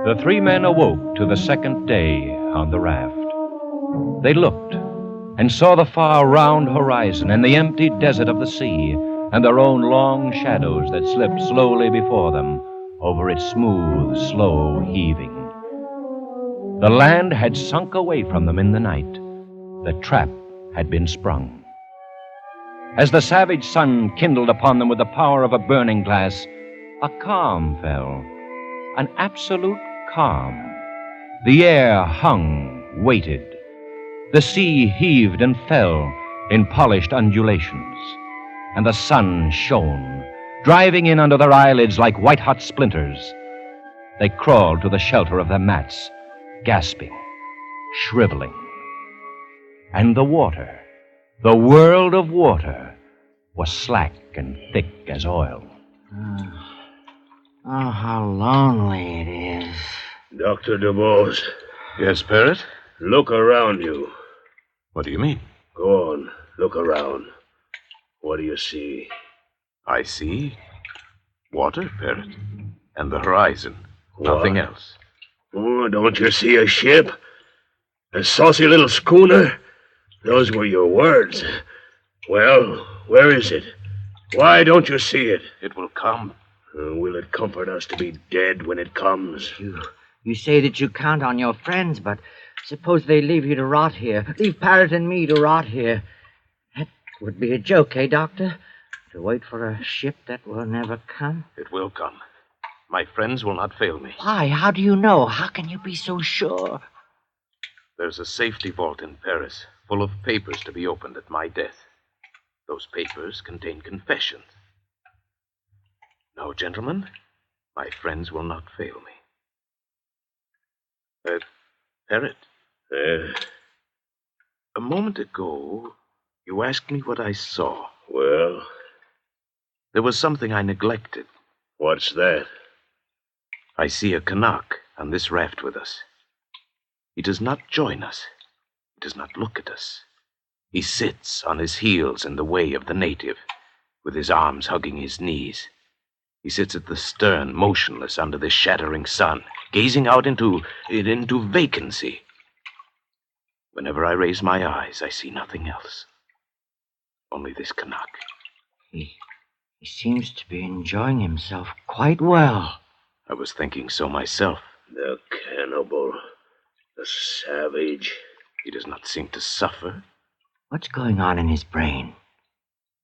S10: The 3 men awoke to the second day on the raft. They looked and saw the far round horizon and the empty desert of the sea and their own long shadows that slipped slowly before them over its smooth, slow heaving. The land had sunk away from them in the night. The trap had been sprung. As the savage sun kindled upon them with the power of a burning glass, a calm fell, an absolute calm. The air hung, waited. The sea heaved and fell in polished undulations, and the sun shone, driving in under their eyelids like white-hot splinters. They crawled to the shelter of their mats, gasping, shriveling. And the water, the world of water, was slack and thick as oil.
S6: Oh, how lonely it is.
S12: Dr. Dubose.
S11: Yes, Parrot?
S12: Look around you.
S11: What do you mean?
S12: Go on, look around. What do you see?
S11: I see water, Parrot, and the horizon.
S12: What?
S11: Nothing else.
S12: Oh, don't you see a ship? A saucy little schooner? Those were your words. Well, where is it? Why don't you see it?
S11: It will come.
S12: Will it comfort us to be dead when it comes?
S6: You say that you count on your friends, but suppose they leave you to rot here. Leave Parrot and me to rot here. That would be a joke, eh, Doctor? To wait for a ship that will never come?
S11: It will come. My friends will not fail me.
S6: Why? How do you know? How can you be so sure?
S11: There's a safety vault in Paris, full of papers to be opened at my death. Those papers contain confessions. No, gentlemen, my friends will not fail me. Parrot. A moment ago, you asked me what I saw.
S12: Well?
S11: There was something I neglected.
S12: What's that?
S11: I see a Canuck on this raft with us. He does not join us. He does not look at us. He sits on his heels in the way of the native, with his arms hugging his knees. He sits at the stern, motionless under the shattering sun, gazing out into vacancy. Whenever I raise my eyes, I see nothing else. Only this Canuck.
S6: He seems to be enjoying himself quite well.
S11: I was thinking so myself.
S12: The cannibal. The savage.
S11: He does not seem to suffer.
S6: What's going on in his brain?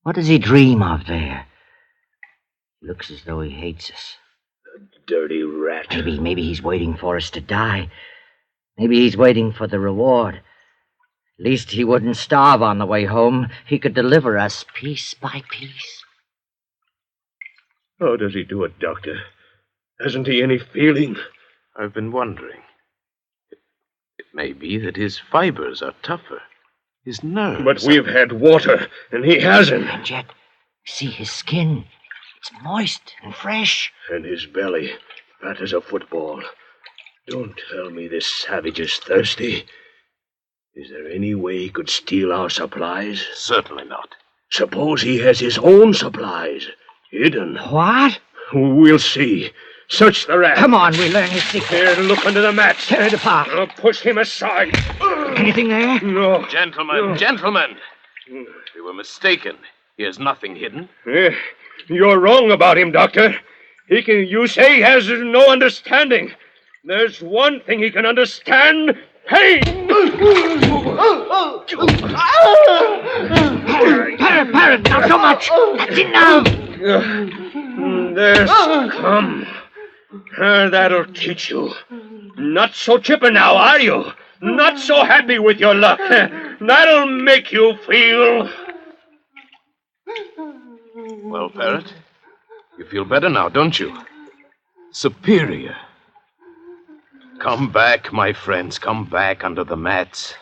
S6: What does he dream of there? He looks as though he hates us.
S12: The dirty rat.
S6: Maybe he's waiting for us to die. Maybe he's waiting for the reward. At least he wouldn't starve on the way home. He could deliver us piece by piece.
S12: How does he do it, Doctor? Hasn't he any feeling?
S11: I've been wondering. It may be that his fibers are tougher. His nerves.
S12: But we've had water, and he hasn't.
S6: And yet, see his skin. It's moist and fresh.
S12: And his belly, fat as a football. Don't tell me this savage is thirsty. Is there any way he could steal our supplies?
S11: Certainly not.
S12: Suppose he has his own supplies, hidden.
S6: What?
S12: We'll see. Search the raft.
S6: Come on, we'll learn his secret.
S12: Here, look under the mats.
S6: Tear it apart.
S12: I'll push him aside.
S6: Anything there?
S12: No.
S11: Gentlemen. We were mistaken. He has nothing hidden.
S12: You're wrong about him, Doctor. You say he has no understanding. There's one thing he can understand. Pain!
S6: Parrot, not so much. That's enough.
S12: There's come. That'll teach you. Not so chipper now, are you? Not so happy with your luck. That'll make you feel...
S11: Well, Parrot, you feel better now, don't you? Superior. Come back, my friends. Come back under the mats.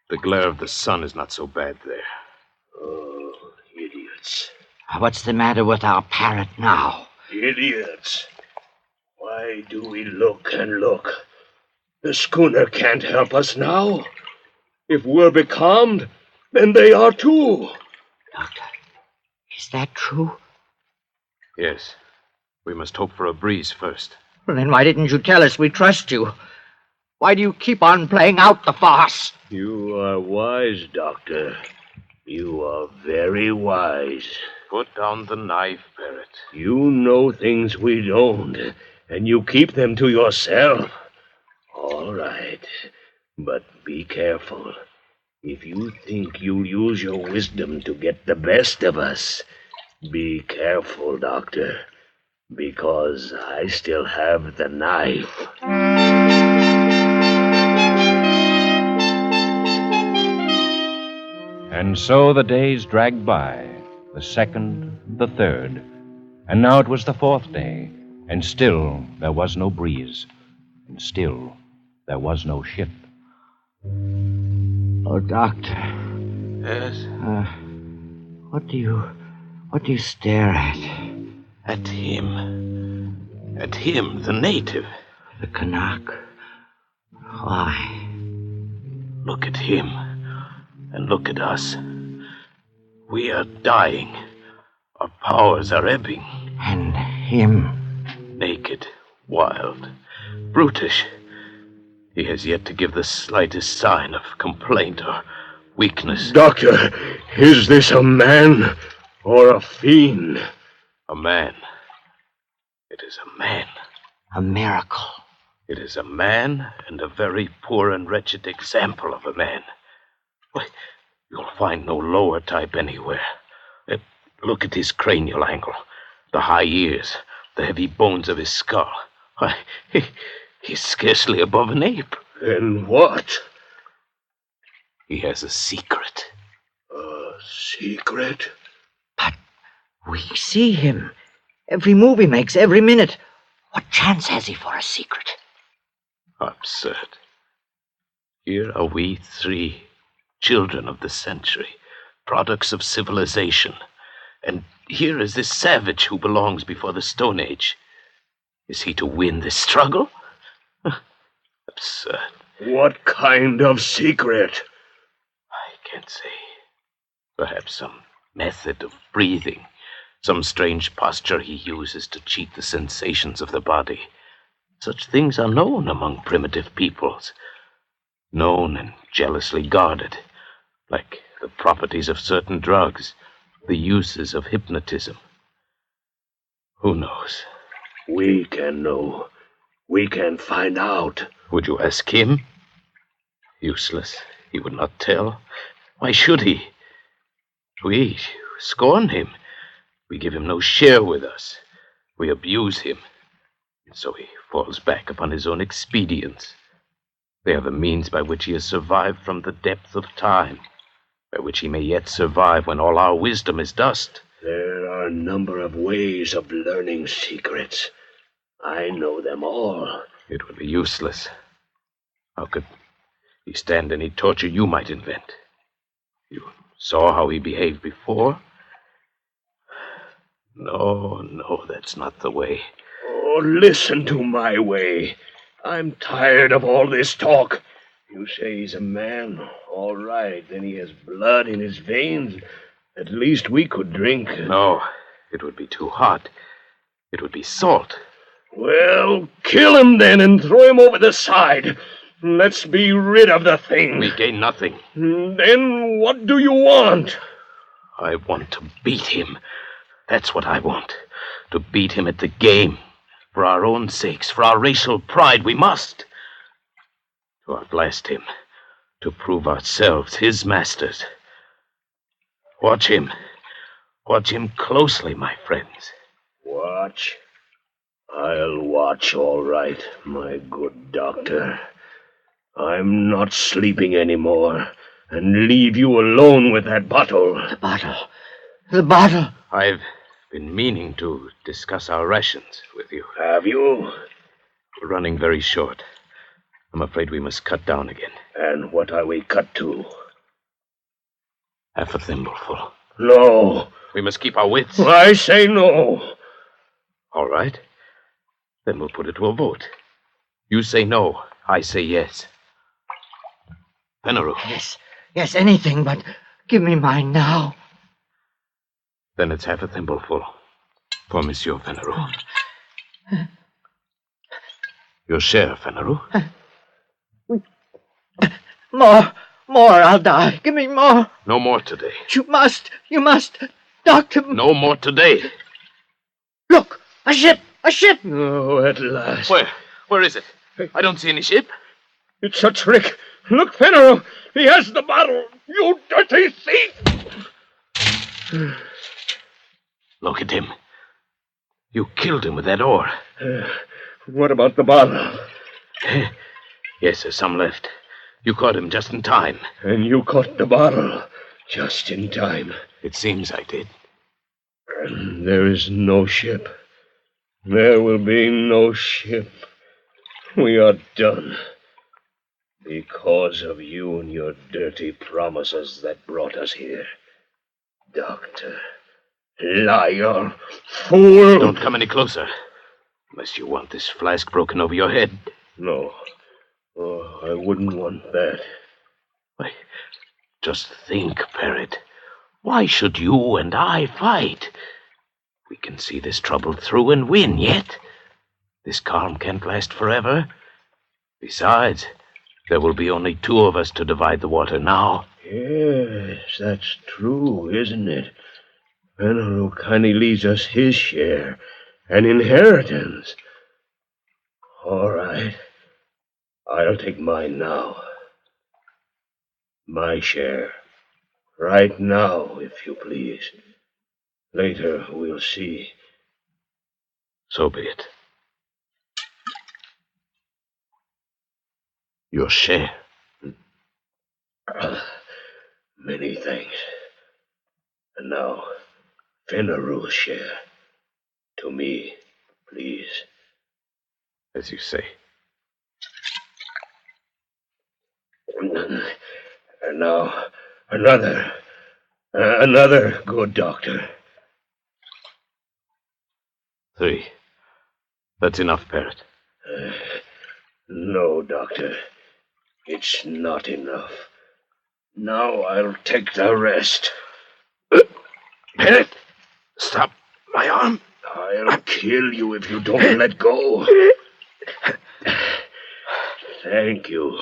S11: The glare of the sun is not so bad there.
S12: Oh, idiots.
S6: What's the matter with our parrot now?
S12: Idiots. Why do we look and look? The schooner can't help us now. If we're becalmed, then they are too.
S6: Doctor, is that true?
S11: Yes. We must hope for a breeze first.
S6: Well, then why didn't you tell us? We trust you. Why do you keep on playing out the farce?
S12: You are wise, Doctor. You are very wise.
S11: Put down the knife, Parrot.
S12: You know things we don't, and you keep them to yourself. All right, but be careful. If you think you'll use your wisdom to get the best of us, be careful, Doctor, because I still have the knife.
S10: And so the days dragged by, the second, the third, and now it was the fourth day, and still there was no breeze, and still there was no ship.
S6: Oh, Doctor.
S11: Yes?
S6: What do you stare at?
S11: At him. At him, the native.
S6: The Canuck. Why?
S11: Look at him. And look at us. We are dying. Our powers are ebbing.
S6: And him?
S11: Naked, wild, brutish. He has yet to give the slightest sign of complaint or weakness.
S12: Doctor, is this a man or a fiend?
S11: A man. It is a man.
S6: A miracle.
S11: It is a man, and a very poor and wretched example of a man. Why, you'll find no lower type anywhere. Look at his cranial angle, the high ears, the heavy bones of his skull. Why, he's scarcely above an ape.
S12: Then what?
S11: He has a secret.
S12: A secret?
S6: But we see him. Every move he makes, every minute. What chance has he for a secret?
S11: Absurd. Here are we three, children of the century, products of civilization. And here is this savage who belongs before the Stone Age. Is he to win this struggle? Absurd.
S12: What kind of secret?
S11: I can't say. Perhaps some method of breathing, some strange posture he uses to cheat the sensations of the body. Such things are known among primitive peoples. Known and jealously guarded, like the properties of certain drugs, the uses of hypnotism. Who knows?
S12: We can know. We can find out.
S11: Would you ask him? Useless. He would not tell. Why should he? We scorn him. We give him no share with us. We abuse him. And so he falls back upon his own expedients. They are the means by which he has survived from the depth of time, by which he may yet survive when all our wisdom is dust.
S12: There are a number of ways of learning secrets. I know them all.
S11: It would be useless. How could he stand any torture you might invent? You saw how he behaved before? No, that's not the way.
S12: Oh, listen to my way. I'm tired of all this talk. You say he's a man. All right, then he has blood in his veins. At least we could drink.
S11: No, it would be too hot. It would be salt.
S12: Well, kill him then and throw him over the side. Let's be rid of the thing.
S11: We gain nothing.
S12: Then what do you want?
S11: I want to beat him. That's what I want. To beat him at the game. For our own sakes, for our racial pride, we must. To outlast him. To prove ourselves his masters. Watch him. Watch him closely, my friends.
S12: Watch? I'll watch all right, my good doctor. I'm not sleeping anymore, and leave you alone with that bottle.
S6: The bottle. The bottle.
S11: I've been meaning to discuss our rations with you.
S12: Have you?
S11: We're running very short. I'm afraid we must cut down again.
S12: And what are we cut to?
S11: Half a thimbleful.
S12: No.
S11: We must keep our wits.
S12: I say no.
S11: All right. Then we'll put it to a vote. You say no. I say yes. Fenneru.
S6: Yes, anything, but give me mine now.
S11: Then it's half a thimbleful for Monsieur Fenneru. Your share, Fenneru.
S6: More, I'll die. Give me more.
S11: No more today.
S6: You must, Doctor.
S11: No more today.
S6: Look, a ship.
S12: Oh, at last.
S11: Where is it? I don't see any ship.
S12: It's a trick. Look, Fenneru, he has the bottle. You dirty thief.
S11: Look at him. You killed him with that oar.
S12: What about the bottle?
S11: Yes, there's some left. You caught him just in time.
S12: And you caught the bottle just in time.
S11: It seems I did.
S12: And there is no ship. There will be no ship. We are done. Because of you and your dirty promises that brought us here. Doctor. Liar. Fool.
S11: Don't come any closer. Unless you want this flask broken over your head.
S12: No. Oh, I wouldn't want that.
S11: Why, just think, Parrot. Why should you and I fight? We can see this trouble through and win yet. This calm can't last forever. Besides, there will be only two of us to divide the water now.
S12: Yes, that's true, isn't it? Fenneru kindly leaves us his share, an inheritance. All right. I'll take mine now. My share. Right now, if you please. Later, we'll see.
S11: So be it. Your share.
S12: Many thanks. And now, Fenneru's share. To me, please.
S11: As you say.
S12: And now, another good doctor.
S11: 3. That's enough, Parrot.
S12: No, Doctor. It's not enough. Now I'll take the rest.
S11: Parrot, stop my arm.
S12: I'll kill you if you don't let go. Thank you.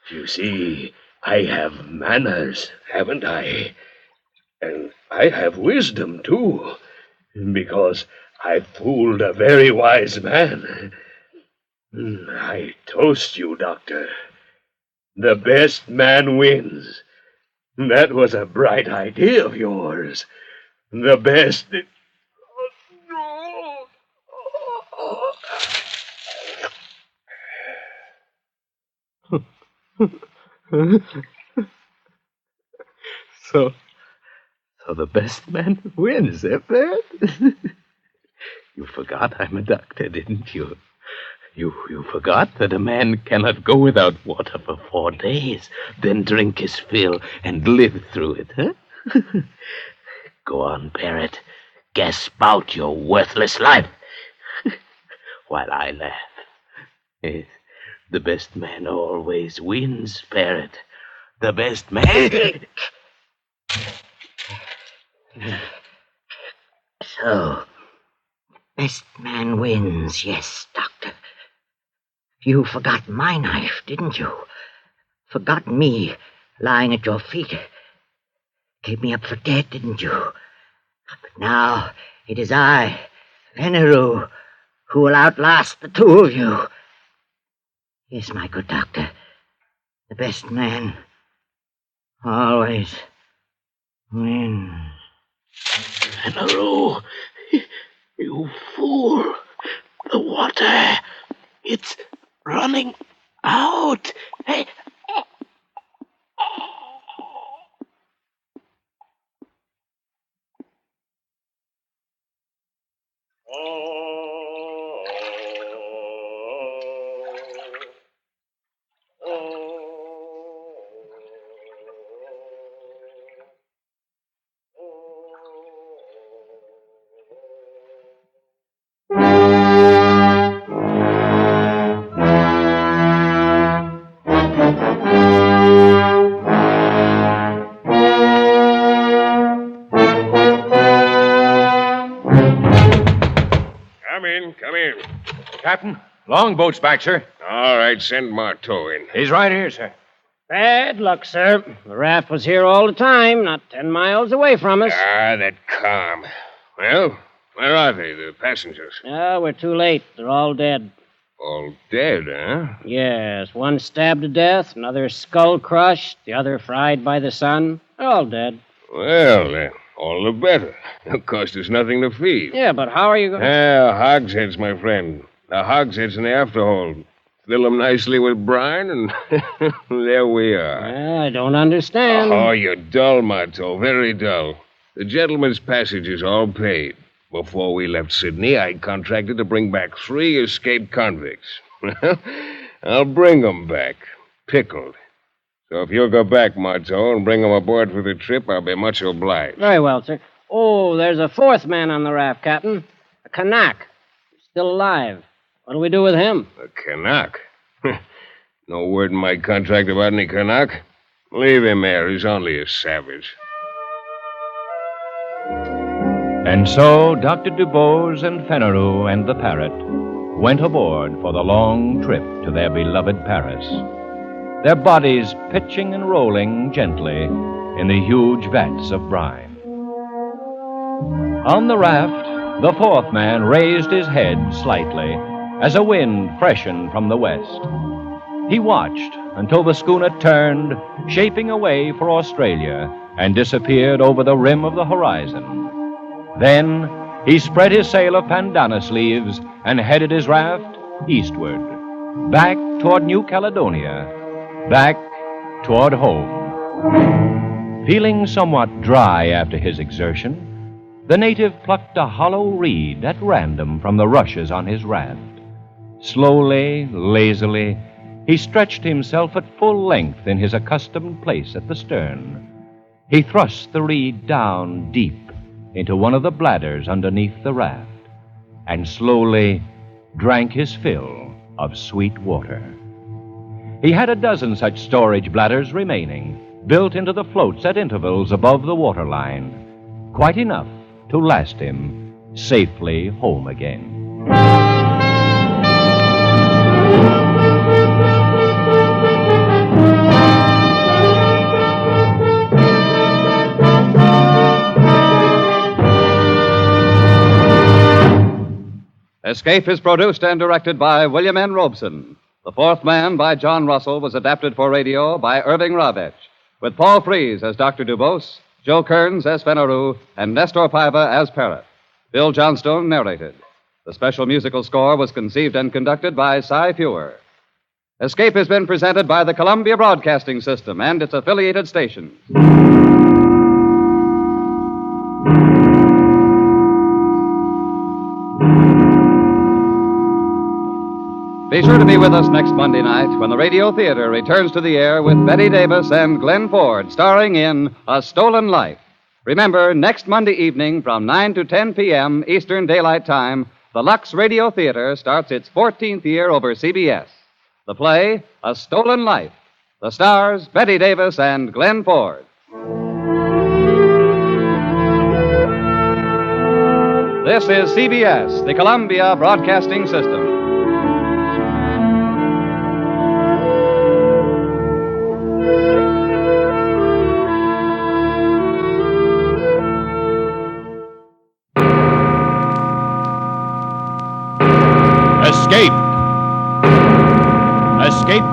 S12: You see, I have manners, haven't I? And I have wisdom, too, because I fooled a very wise man. I toast you, Doctor. The best man wins. That was a bright idea of yours. The best...
S11: So the best man wins, eh, Parrot? You forgot I'm a doctor, didn't you? You forgot that a man cannot go without water for 4 days, then drink his fill and live through it, huh? Go on, Parrot. Gasp out your worthless life. While I laugh. Yes, the best man always wins, Parrot. The best man...
S6: So, best man wins, yes, Doctor. You forgot my knife, didn't you? Forgot me, lying at your feet. Gave me up for dead, didn't you? But now it is I, Veneru, who will outlast the two of you. Yes, my good doctor. The best man always wins.
S12: Veneru, you fool. The water. It's running out. Hey.
S13: Come in.
S10: Captain, longboat's back, sir.
S13: All right, send Marteau in.
S10: He's right here, sir.
S14: Bad luck, sir. The raft was here all the time, not 10 miles away from us.
S13: Ah, that calm. Well, where are they, the passengers?
S14: We're too late. They're all dead.
S13: All dead, huh?
S14: Yes, one stabbed to death, another skull crushed, the other fried by the sun. They're all dead.
S13: Well, then, all the better. Of course, there's nothing to feed.
S14: Yeah, but how are you going to...
S13: Hogsheads, my friend. The hogsheads in the afterhold. Fill them nicely with brine, and there we are.
S14: I don't understand.
S13: Oh, you're dull, Marteau, very dull. The gentleman's passage is all paid. Before we left Sydney, I contracted to bring back 3 escaped convicts. Well, I'll bring them back, pickled. So if you'll go back, Marteau, and bring them aboard for the trip, I'll be much obliged.
S14: Very well, sir. Oh, there's a 4th man on the raft, Captain. A Kanak. He's still alive. What'll we do with him?
S13: A Kanak? No word in my contract about any Kanak. Leave him there. He's only a savage.
S10: And so Dr. Dubose and Fenneru and the parrot went aboard for the long trip to their beloved Paris, their bodies pitching and rolling gently in the huge vats of brine. On the raft, the 4th man raised his head slightly as a wind freshened from the west. He watched until the schooner turned, shaping away for Australia, and disappeared over the rim of the horizon. Then he spread his sail of pandana sleeves and headed his raft eastward, back toward New Caledonia, back toward home. Feeling somewhat dry after his exertion, the native plucked a hollow reed at random from the rushes on his raft. Slowly, lazily, he stretched himself at full length in his accustomed place at the stern. He thrust the reed down deep into one of the bladders underneath the raft, and slowly drank his fill of sweet water. He had a dozen such storage bladders remaining, built into the floats at intervals above the waterline, quite enough to last him safely home again.
S3: Escape is produced and directed by William N. Robeson. The 4th Man by John Russell was adapted for radio by Irving Rabich, with Paul Frees as Dr. Dubose, Joe Kearns as Fenneru, and Nestor Paiva as Parrot. Bill Johnstone narrated. The special musical score was conceived and conducted by Cy Fewer. Escape has been presented by the Columbia Broadcasting System and its affiliated stations. Be sure to be with us next Monday night when the Radio Theater returns to the air with Betty Davis and Glenn Ford starring in A Stolen Life. Remember, next Monday evening from 9 to 10 p.m. Eastern Daylight Time, the Lux Radio Theater starts its 14th year over CBS. The play, A Stolen Life. The stars, Betty Davis and Glenn Ford. This is CBS, the Columbia Broadcasting System.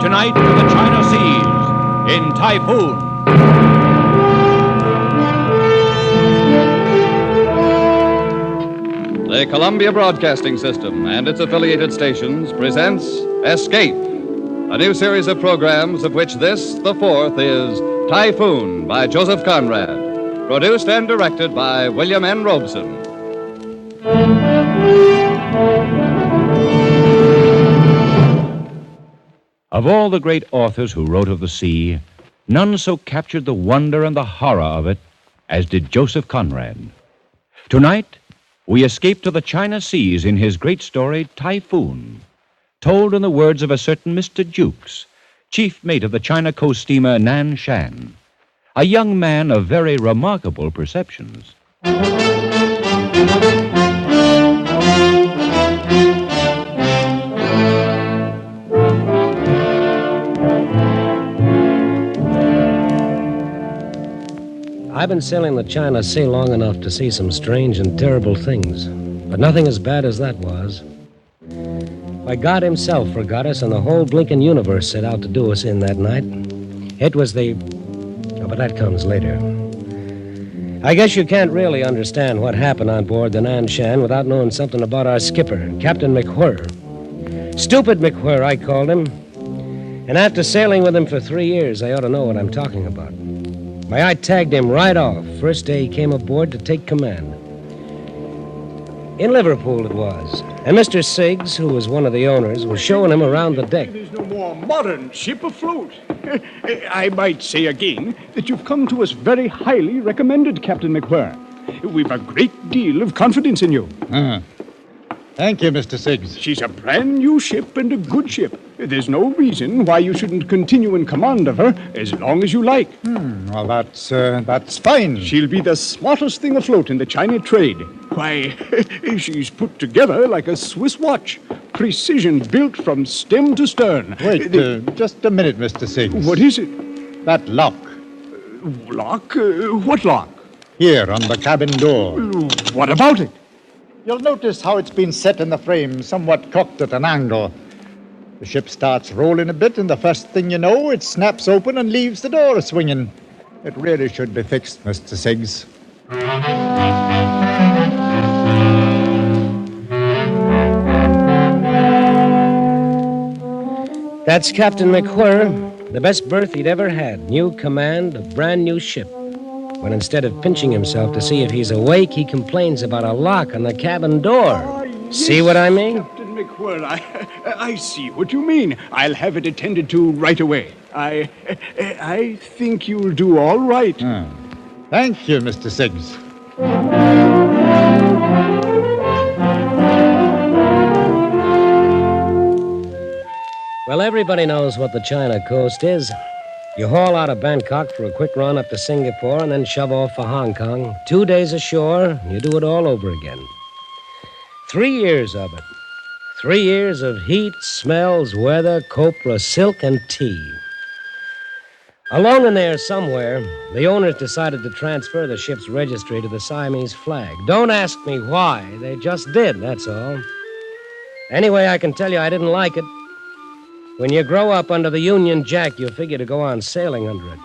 S10: Tonight to the China Seas in Typhoon.
S3: The Columbia Broadcasting System and its affiliated stations presents Escape, a new series of programs of which this, the fourth, is Typhoon by Joseph Conrad, produced and directed by William N. Robeson.
S10: Of all the great authors who wrote of the sea, none so captured the wonder and the horror of it as did Joseph Conrad. Tonight, we escape to the China Seas in his great story, Typhoon, told in the words of a certain Mr. Jukes, chief mate of the China coast steamer Nan Shan, a young man of very remarkable perceptions.
S14: I've been sailing the China Sea long enough to see some strange and terrible things, but nothing as bad as that was. Why, God himself forgot us, and the whole blinking universe set out to do us in that night. It was the... Oh, but that comes later. I guess you can't really understand what happened on board the Nan Shan without knowing something about our skipper, Captain McWhirr. Stupid McWhirr, I called him. And after sailing with him for 3 years, I ought to know what I'm talking about. Why, I tagged him right off, first day he came aboard to take command. In Liverpool it was. And Mr. Siggs, who was one of the owners, was showing him around the deck.
S15: There's no more modern ship afloat. I might say again that you've come to us very highly recommended, Captain McWhirr. We've a great deal of confidence in you.
S16: Thank you, Mr. Siggs.
S15: She's a brand new ship and a good ship. There's no reason why you shouldn't continue in command of her as long as you like.
S16: Well, that's fine.
S15: She'll be the smartest thing afloat in the China trade. Why, she's put together like a Swiss watch. Precision built from stem to stern.
S16: Wait, just a minute, Mr. Siggs.
S15: What is it?
S16: That lock.
S15: Lock? What lock?
S16: Here, on the cabin door.
S15: What about it?
S16: You'll notice how it's been set in the frame, somewhat cocked at an angle. The ship starts rolling a bit, and the first thing you know, it snaps open and leaves the door swinging. It really should be fixed, Mr. Siggs.
S14: That's Captain McWhirr, the best berth he'd ever had. New command, a brand new ship. When instead of pinching himself to see if he's awake, he complains about a lock on the cabin door.
S15: Yes,
S14: see what I mean?
S15: Captain McWhirr, I see what you mean. I'll have it attended to right away. I think you'll do all right.
S16: Thank you, Mr. Siggs.
S14: Well, everybody knows what the China coast is. You haul out of Bangkok for a quick run up to Singapore and then shove off for Hong Kong. 2 days ashore, and you do it all over again. 3 years of it. 3 years of heat, smells, weather, copra, silk, and tea. Along in there somewhere, the owners decided to transfer the ship's registry to the Siamese flag. Don't ask me why. They just did, that's all. Anyway, I can tell you I didn't like it. When you grow up under the Union Jack, you figure to go on sailing under it.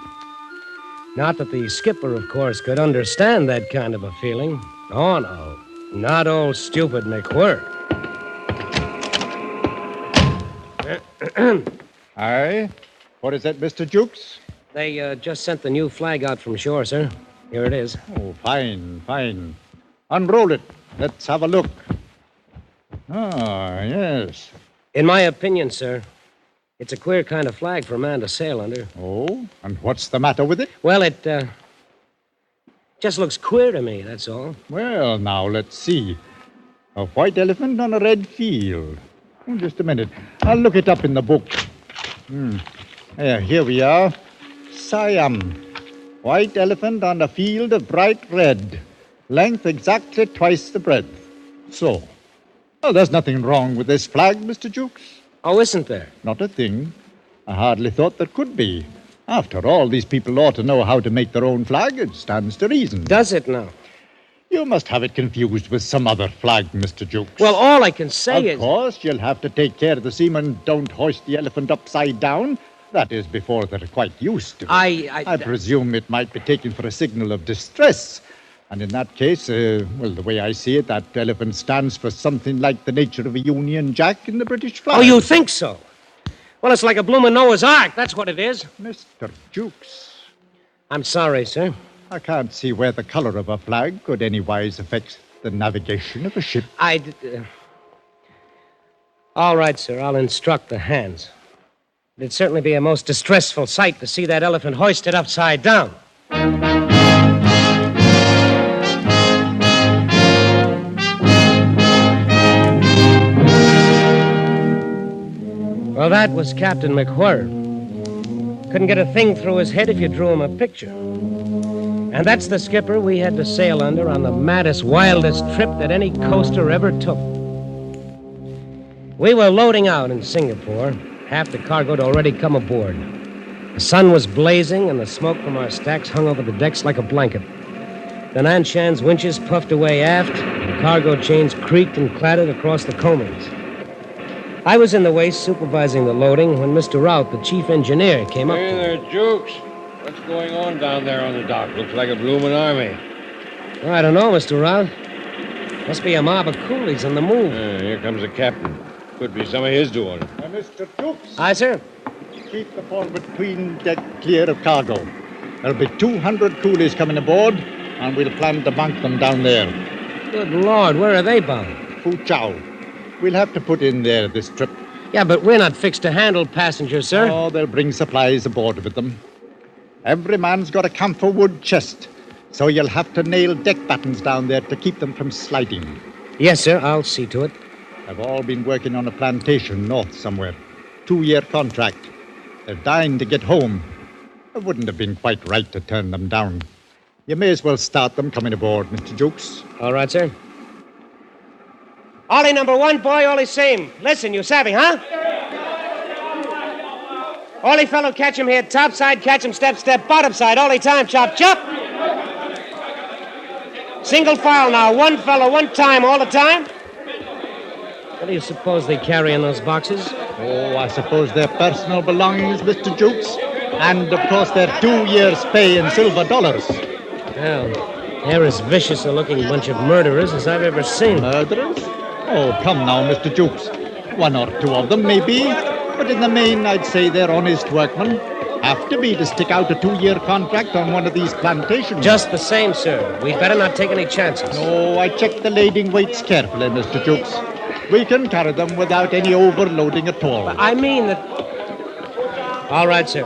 S14: Not that the skipper, of course, could understand that kind of a feeling. Oh, no. Not old stupid McWhirr.
S16: Aye? What is that, Mr. Jukes?
S14: They just sent the new flag out from shore, sir. Here it is.
S16: Oh, fine, fine. Unroll it. Let's have a look. Ah, yes.
S14: In my opinion, sir, it's a queer kind of flag for a man to sail under.
S16: Oh? And what's the matter with it?
S14: Well, it just looks queer to me, that's all.
S16: Well, now, let's see. A white elephant on a red field. Oh, just a minute. I'll look it up in the book. Here we are. Siam. White elephant on a field of bright red. Length exactly twice the breadth. So. Oh, there's nothing wrong with this flag, Mr. Jukes.
S14: Oh, isn't there?
S16: Not a thing. I hardly thought there could be. After all, these people ought to know how to make their own flag. It stands to reason.
S14: Does it now?
S16: You must have it confused with some other flag, Mr. Jukes.
S14: Well, all I can say is...
S16: Of course, you'll have to take care the seamen don't hoist the elephant upside down. That is, before they're quite used to it. I presume it might be taken for a signal of distress. And in that case, the way I see it, that elephant stands for something like the nature of a Union Jack in the British flag.
S14: Oh, you think so? Well, it's like a bloomin' Noah's Ark, that's what it is.
S16: Mr. Jukes.
S14: I'm sorry, sir.
S16: I can't see where the color of a flag could anywise affect the navigation of a ship.
S14: All right, sir, I'll instruct the hands. It'd certainly be a most distressful sight to see that elephant hoisted upside down. Well, that was Captain McWhirr. Couldn't get a thing through his head if you drew him a picture. And that's the skipper we had to sail under on the maddest, wildest trip that any coaster ever took. We were loading out in Singapore. Half the cargo had already come aboard. The sun was blazing, and the smoke from our stacks hung over the decks like a blanket. The Nanshan's winches puffed away aft, and cargo chains creaked and clattered across the coamings. I was in the waist supervising the loading when Mr. Rout, the chief engineer, came up to me.
S13: Hey there, Jukes. What's going on down there on the dock? Looks like a bloomin' army.
S14: Well, I don't know, Mr. Rout. Must be a mob of coolies on the move.
S13: Here comes the captain. Could be some of his doing.
S16: Mr. Jukes.
S14: Aye, sir.
S16: Keep the forward between deck clear of cargo. There'll be 200 coolies coming aboard, and we'll plan to bank them down there.
S14: Good Lord, where are they bound?
S16: Foochow. We'll have to put in there this trip.
S14: Yeah, but we're not fixed to handle passengers, sir.
S16: Oh, they'll bring supplies aboard with them. Every man's got a camphor wood chest, so you'll have to nail deck battens down there to keep them from sliding.
S14: Yes, sir, I'll see to it.
S16: They've all been working on a plantation north somewhere. 2-year contract. They're dying to get home. It wouldn't have been quite right to turn them down. You may as well start them coming aboard, Mr. Jukes.
S14: All right, sir. Ollie number 1, boy, Ollie same. Listen, you savvy, huh? Ollie fellow, catch him here. Top side, catch him step, step. Bottom side, Ollie time, chop, chop. Single file now. One fellow, one time, all the time. What do you suppose they carry in those boxes?
S16: Oh, I suppose they're personal belongings, Mr. Jukes. And, of course, their 2 years' pay in silver dollars.
S14: Well, they're as vicious a looking bunch of murderers as I've ever seen.
S16: Murderers? Oh, come now, Mr. Jukes. 1 or 2 of them, maybe. But in the main, I'd say they're honest workmen. Have to be to stick out a 2-year contract on one of these plantations.
S14: Just the same, sir. We'd better not take any chances.
S16: No, I checked the lading weights carefully, Mr. Jukes. We can carry them without any overloading at all.
S14: I mean that... All right, sir.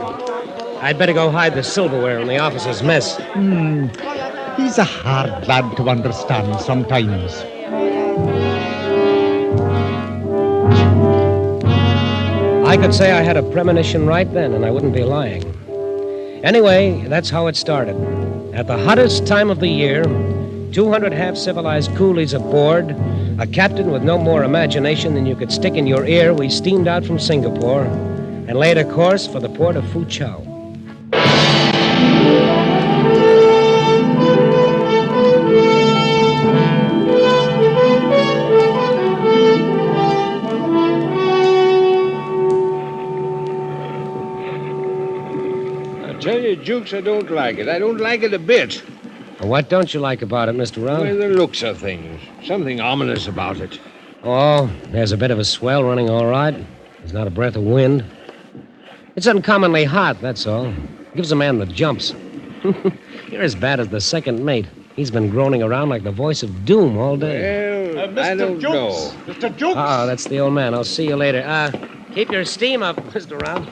S14: I'd better go hide the silverware in the officer's mess.
S16: He's a hard lad to understand sometimes.
S14: I could say I had a premonition right then, and I wouldn't be lying. Anyway, that's how it started. At the hottest time of the year, 200 half-civilized coolies aboard, a captain with no more imagination than you could stick in your ear, we steamed out from Singapore and laid a course for the port of Foochow.
S13: Tell you, Jukes, I don't like it. I don't like it a bit.
S14: What don't you like about it, Mr. Round?
S13: Well, the looks of things. Something ominous about it.
S14: Oh, there's a bit of a swell running all right. There's not a breath of wind. It's uncommonly hot, that's all. Gives a man the jumps. You're as bad as the second mate. He's been groaning around like the voice of doom all day.
S13: Well,
S16: Mr.
S13: I don't
S16: Jukes.
S13: know.
S16: Mr. Jukes!
S14: Oh, that's the old man. I'll see you later. Keep your steam up, Mr. Round.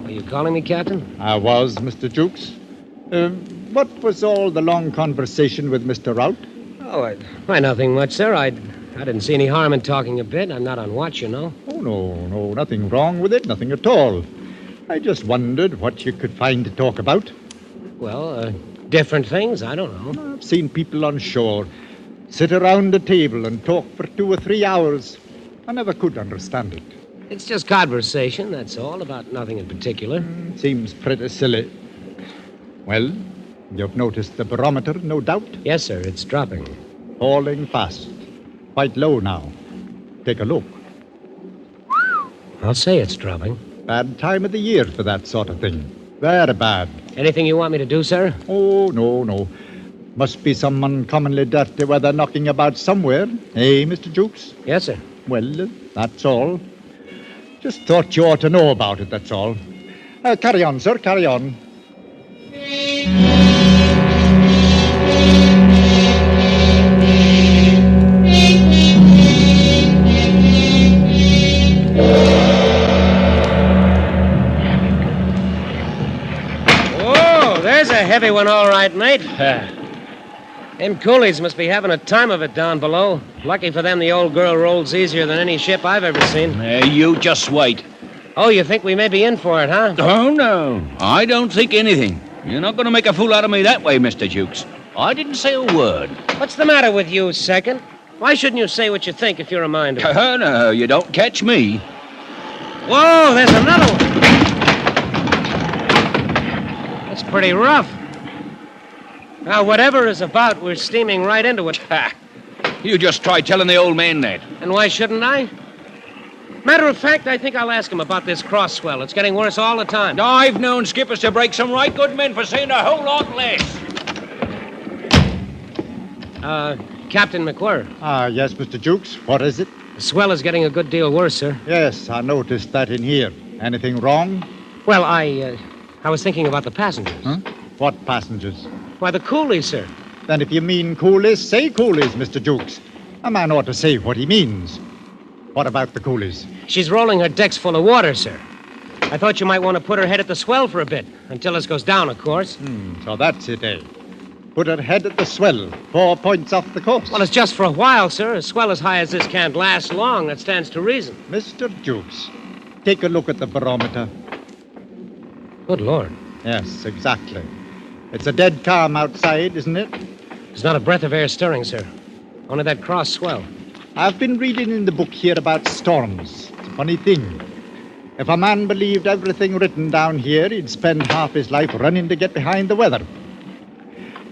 S14: Are you calling me, Captain?
S16: I was, Mr. Jukes. What was all the long conversation with Mr. Rout?
S14: Oh, why, nothing much, sir. I didn't see any harm in talking a bit. I'm not on watch, you know.
S16: Oh, no, nothing wrong with it, nothing at all. I just wondered what you could find to talk about.
S14: Well, different things. I don't know.
S16: I've seen people on shore sit around a table and talk for 2 or 3 hours. I never could understand it.
S14: It's just conversation, that's all, about nothing in particular.
S16: Seems pretty silly. Well, You've noticed the barometer, no doubt?
S14: Yes, sir. It's dropping.
S16: Falling fast. Quite low now. Take a look.
S14: I'll say it's dropping.
S16: Bad time of the year for that sort of thing. Very bad.
S14: Anything you want me to do, sir?
S16: Oh, no. Must be some uncommonly dirty weather knocking about somewhere. Eh, Mr. Jukes?
S14: Yes, sir.
S16: Well, that's all. Just thought you ought to know about it, that's all. Carry on, sir, carry on.
S14: Whoa, there's a heavy one, all right, mate. Them coolies must be having a time of it down below. Lucky for them, the old girl rolls easier than any ship I've ever seen.
S17: You just wait.
S14: Oh, you think we may be in for it, huh?
S17: Oh, no. I don't think anything. You're not going to make a fool out of me that way, Mr. Jukes. I didn't say a word.
S14: What's the matter with you, Second? Why shouldn't you say what you think if you're a mind to?
S17: Oh, no, you don't catch me.
S14: Whoa, there's another one. That's pretty rough. Now, whatever is about, we're steaming right into it.
S17: You just try telling the old man that.
S14: And why shouldn't I? Matter of fact, I think I'll ask him about this cross swell. It's getting worse all the time.
S17: I've known skippers to break some right good men for saying a whole lot less.
S14: Captain McWhirr.
S16: Yes, Mr. Jukes. What is it?
S14: The swell is getting a good deal worse, sir.
S16: Yes, I noticed that in here. Anything wrong?
S14: Well, I was thinking about the passengers.
S16: Huh? What passengers?
S14: Why, the coolies, sir.
S16: Then if you mean coolies, say coolies, Mr. Jukes. A man ought to say what he means. What about the coolies?
S14: She's rolling her decks full of water, sir. I thought you might want to put her head at the swell for a bit, until this goes down, of course.
S16: So that's it, eh? Put her head at the swell, 4 points off the coast.
S14: Well, it's just for a while, sir. A swell as high as this can't last long. That stands to reason.
S16: Mr. Jukes, take a look at the barometer.
S14: Good Lord.
S16: Yes, exactly. It's a dead calm outside, isn't it?
S14: There's not a breath of air stirring, sir. Only that cross swell.
S16: I've been reading in the book here about storms. It's a funny thing. If a man believed everything written down here, he'd spend half his life running to get behind the weather.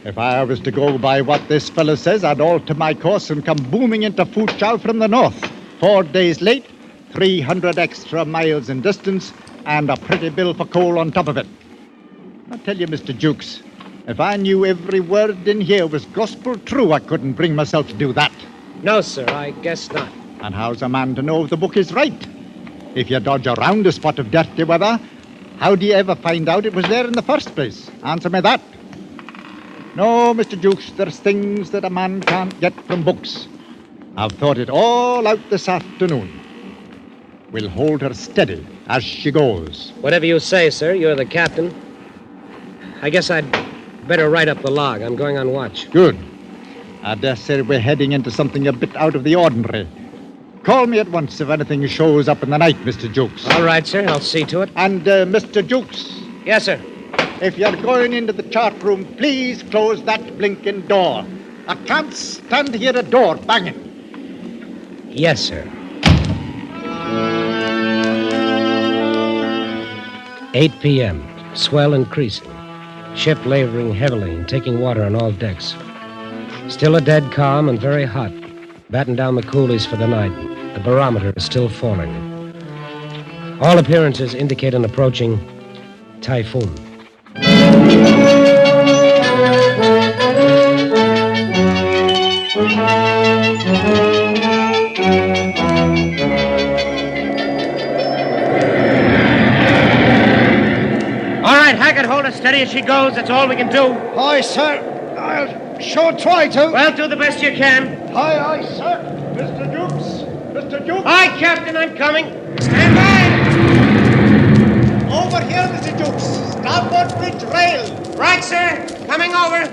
S16: If I was to go by what this fellow says, I'd alter my course and come booming into Foochow from the north. 4 days late, 300 extra miles in distance, and a pretty bill for coal on top of it. I tell you, Mr. Jukes, if I knew every word in here was gospel true, I couldn't bring myself to do that.
S14: No, sir, I guess not.
S16: And how's a man to know if the book is right? If you dodge around a spot of dirty weather, how do you ever find out it was there in the first place? Answer me that. No, Mr. Jukes, there's things that a man can't get from books. I've thought it all out this afternoon. We'll hold her steady as she goes.
S14: Whatever you say, sir. You're the captain. I guess I'd better write up the log. I'm going on watch.
S16: Good. I dare say we're heading into something a bit out of the ordinary. Call me at once if anything shows up in the night, Mr. Jukes.
S14: All right, sir. I'll see to it.
S16: And, Mr. Jukes.
S14: Yes, sir.
S16: If you're going into the chart room, please close that blinking door. I can't stand to hear a door banging.
S14: Yes, sir. 8 p.m. Swell increasing. Ship laboring heavily and taking water on all decks. Still a dead calm and very hot. Batten down the coolies for the night. The barometer is still falling. All appearances indicate an approaching typhoon.
S18: All right, Hackett, hold her steady as she goes. That's all we can do.
S19: Aye, sir. I'll sure try to.
S18: Well, do the best you can.
S19: Aye, aye, sir. Mr. Jukes. Mr. Jukes.
S18: Aye, Captain, I'm coming. Stand by.
S19: Over here, Mr. Jukes. Starboard bridge rail.
S18: Right, sir. Coming over.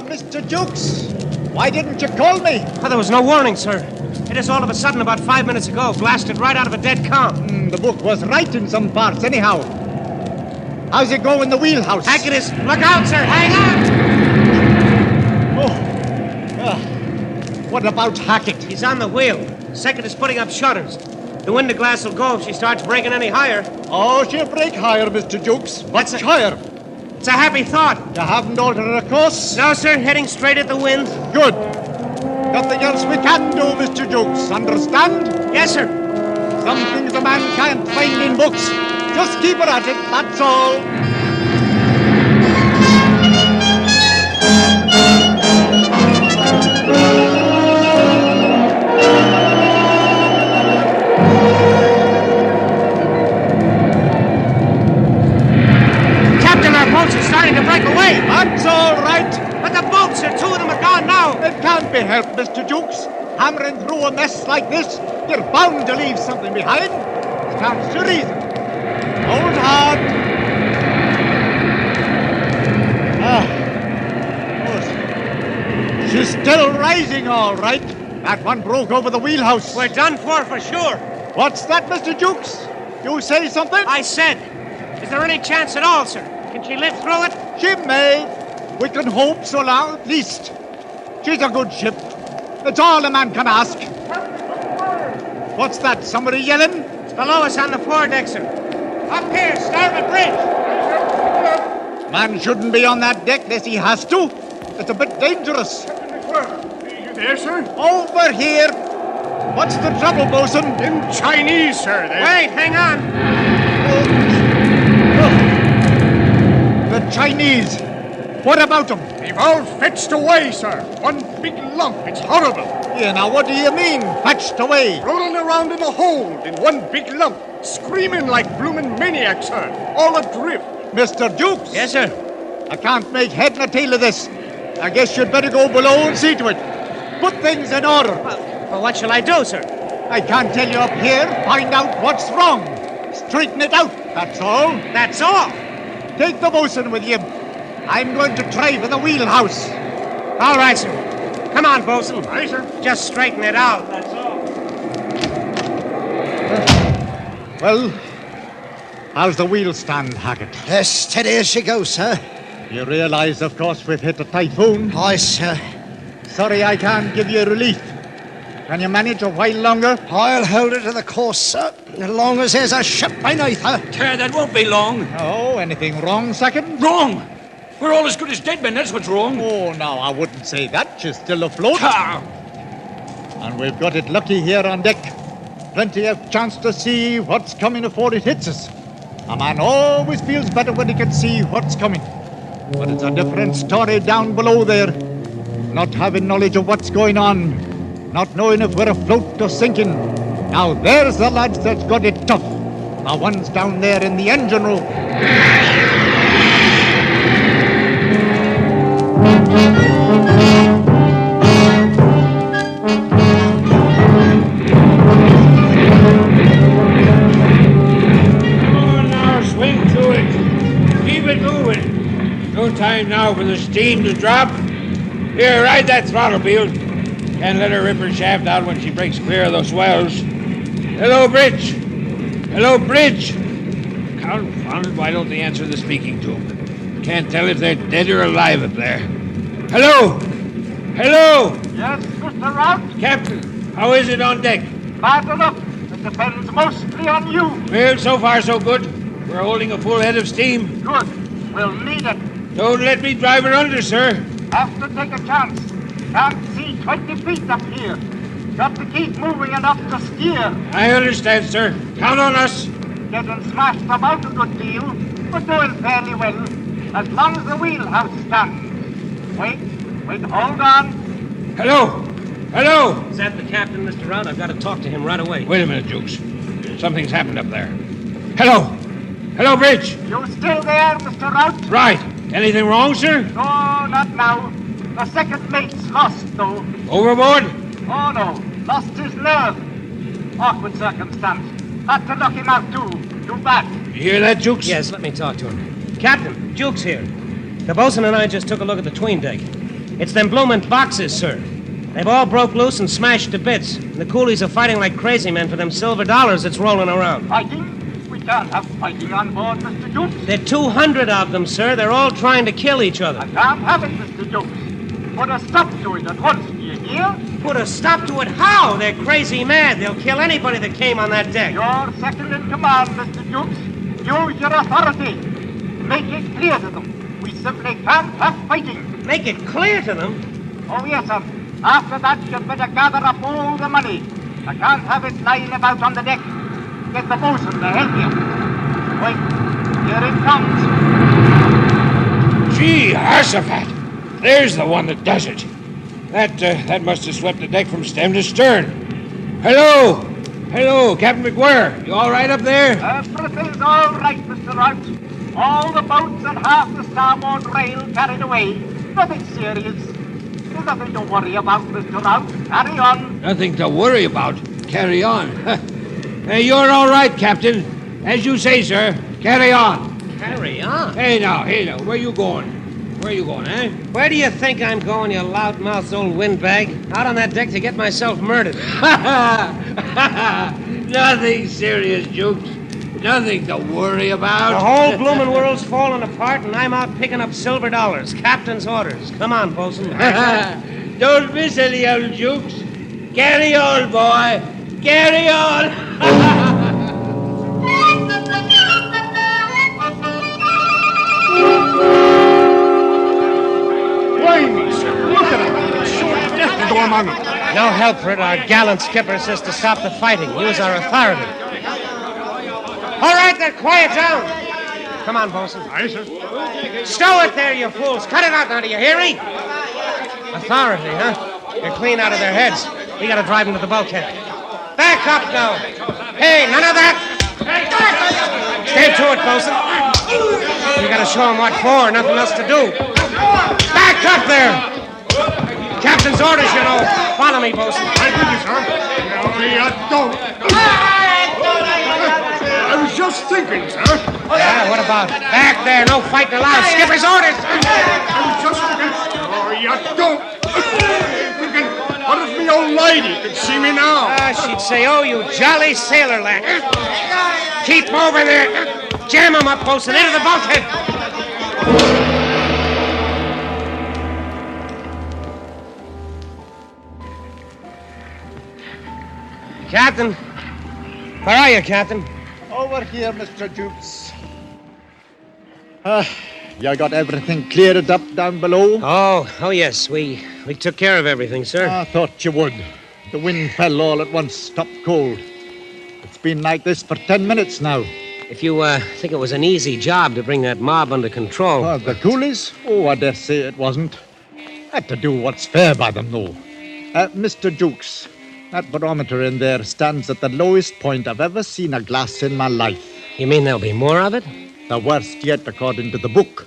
S19: Mr. Jukes, why didn't you call me?
S14: Oh, there was no warning, sir. Hit us all of a sudden about 5 minutes ago. Blasted right out of a dead calm.
S16: The book was right in some parts, anyhow. How's it go in the wheelhouse?
S18: Hackett is... Look out, sir. Hang
S16: on. What about Hackett?
S14: He's on the wheel. Second is putting up shutters. The window glass will go if she starts breaking any higher.
S16: Oh, she'll break higher, Mr. Jukes. Much higher.
S18: It's a happy thought.
S16: You haven't altered the course?
S18: No, sir. Heading straight at the wind.
S16: Good. Nothing else we can do, Mr. Jukes. Understand?
S18: Yes, sir.
S16: Some things a man can't find in books. Just keep it at it, that's all.
S18: Captain, our boats are starting to break away.
S16: That's all right.
S18: But the boats, sir, two of them are gone now.
S16: It can't be helped, Mr. Jukes. Hammering through a mess like this, you're bound to leave something behind. Stands to reason. Hold hard. Good. She's still rising, all right. That one broke over the wheelhouse.
S18: We're done for sure.
S16: What's that, Mr. Jukes? You say something?
S18: I said. Is there any chance at all, sir? Can she live through it?
S16: She may. We can hope so long, at least. She's a good ship. It's all a man can ask. What's that? Somebody yelling?
S18: It's below us on the foredeck, sir. Up here, starboard bridge.
S16: Man shouldn't be on that deck unless he has to. It's a bit dangerous.
S15: Are you there, sir?
S16: Over here. What's the trouble, bosun?
S15: Them Chinese, sir.
S18: Wait, hang on.
S16: The Chinese. What about them?
S15: They've all fetched away, sir. One big lump. It's horrible.
S16: Yeah, now what do you mean, fetched away?
S15: Rolling around in a hold in one big lump. Screaming like bloomin' maniacs, sir. All adrift.
S16: Mr. Jukes?
S18: Yes, sir.
S16: I can't make head nor tail of this. I guess you'd better go below and see to it. Put things in order.
S18: Well, what shall I do, sir?
S16: I can't tell you up here. Find out what's wrong. Straighten it out, that's all.
S18: That's all?
S16: Take the bosun with you. I'm going to try for the wheelhouse.
S18: All right, sir. Come on, bosun.
S15: Aye, sir.
S18: Just straighten it out, that's all.
S16: Well, how's the wheel stand, Hackett?
S19: As steady as she goes, sir.
S16: You realize, of course, we've hit a typhoon.
S19: Aye, sir.
S16: Sorry I can't give you relief. Can you manage a while longer?
S19: I'll hold her to the course, sir, as long as there's a ship beneath her.
S17: That won't be long.
S16: Oh, anything wrong, second?
S17: Wrong! We're all as good as dead men, that's what's wrong.
S16: Oh, no, I wouldn't say that. She's still afloat.
S17: Ah.
S16: And we've got it lucky here on deck. Plenty of chance to see what's coming before it hits us. A man always feels better when he can see what's coming. But it's a different story down below there. Not having knowledge of what's going on. Not knowing if we're afloat or sinking. Now there's the lads that's got it tough. The ones down there in the engine room.
S20: No time now for the steam to drop. Here, ride that throttle, Beale. Can't let her rip her shaft out when she breaks clear of those swells. Hello, Bridge. Hello, Bridge. Confounded, why don't they answer the speaking tube? Can't tell if they're dead or alive up there. Hello! Hello!
S16: Yes, Mr. Rout?
S20: Captain, how is it on deck?
S16: Bad enough. It depends mostly on you.
S20: Well, so far so good. We're holding a full head of steam.
S16: Good. We'll need it.
S20: Don't let me drive her under, sir.
S16: Have to take a chance. Can't see 20 feet up here. Got to keep moving enough to steer.
S20: I understand, sir. Count on us.
S16: Getting smashed about a good deal, but doing fairly well. As long as the wheelhouse stands. Wait, hold on.
S20: Hello! Hello!
S14: Is that the captain, Mr. Rout? I've got to talk to him right away.
S20: Wait a minute, Jukes. Something's happened up there. Hello! Hello, Bridge!
S16: You still there, Mr. Rout?
S20: Right. Anything wrong, sir?
S16: No, not now. The second mate's lost, though.
S20: Overboard?
S16: Oh, no. Lost his nerve. Awkward circumstance. Had to knock him out, too. Too bad.
S20: You hear that, Jukes?
S14: Yes, let me talk to him. Captain, Jukes here. The bosun and I just took a look at the 'tween deck. It's them bloomin' boxes, sir. They've all broke loose and smashed to bits. And the coolies are fighting like crazy men for them silver dollars that's rolling around.
S16: Fighting? We can't have fighting on board, Mr. Jukes.
S14: There are 200 of them, sir. They're all trying to kill each other.
S16: I can't have it, Mr. Jukes. Put a stop to it at once, do you hear?
S14: Put a stop to it? How? They're crazy mad. They'll kill anybody that came on that deck.
S16: You're second in command, Mr. Jukes. Use your authority. Make it clear to them.
S19: We simply can't have fighting.
S18: Make it clear to them.
S19: Oh, yes, sir. After that, you'd better gather up all the money. I can't have it lying about on the deck. Get the bosun to help you. Wait, here it comes.
S20: Gee, Harsaphat. There's the one that does it. That must have swept the deck from stem to stern. Hello! Hello, Captain McGuire. You all right up there?
S19: Everything's all right, Mr. Rout. All the boats and half the starboard rail carried away. Nothing serious. There's nothing to worry about, Mr. Rout. Carry on.
S20: Nothing to worry about. Carry on. Hey, you're all right, Captain. As you say, sir. Carry on.
S18: Carry on?
S20: Hey, now. Where you going? Where you going, eh?
S18: Where do you think I'm going, you loudmouthed old windbag? Out on that deck to get myself murdered.
S20: Nothing serious, Jukes. Nothing to worry about.
S18: The whole bloomin' world's falling apart, and I'm out picking up silver dollars. Captain's orders. Come on, bosun.
S20: Don't miss any, old Jukes. Carry on, boy. Carry on.
S18: No help for it. Our gallant skipper says to stop the fighting. Use our authority. All right, then, quiet down. Come on, bosun.
S15: Aye, sir.
S18: Stow it there, you fools. Cut it out now, do you hear me? Authority, huh? You're clean out of their heads. We gotta drive them to the bulkhead. Back up now. Hey, none of that. Stay to it, bosun. We gotta show them what for. Nothing else to do. Back up there. Captain's orders, you know. Follow me, bosun.
S15: I do, sir. No, you don't. I was just thinking, sir.
S18: Yeah, what about it? Back there, no fighting allowed. Skipper's orders.
S15: I was just thinking. No, you don't. Thinking, what if me old lady could see me now?
S18: She'd say, oh, you jolly sailor lad. Keep moving there. Jam him up, bosun. Into the bulkhead. Captain. Where are you, Captain?
S16: Over here, Mr. Jukes. You got everything cleared up down below?
S18: Oh, yes. We took care of everything, sir.
S16: I thought you would. The wind fell all at once, stopped cold. It's been like this for 10 minutes now.
S18: If you think it was an easy job to bring that mob under control.
S16: The coolies? Oh, I dare say it wasn't. Had to do what's fair by them, though. Mr. Jukes, that barometer in there stands at the lowest point I've ever seen a glass in my life.
S18: You mean there'll be more of it?
S16: The worst yet, according to the book.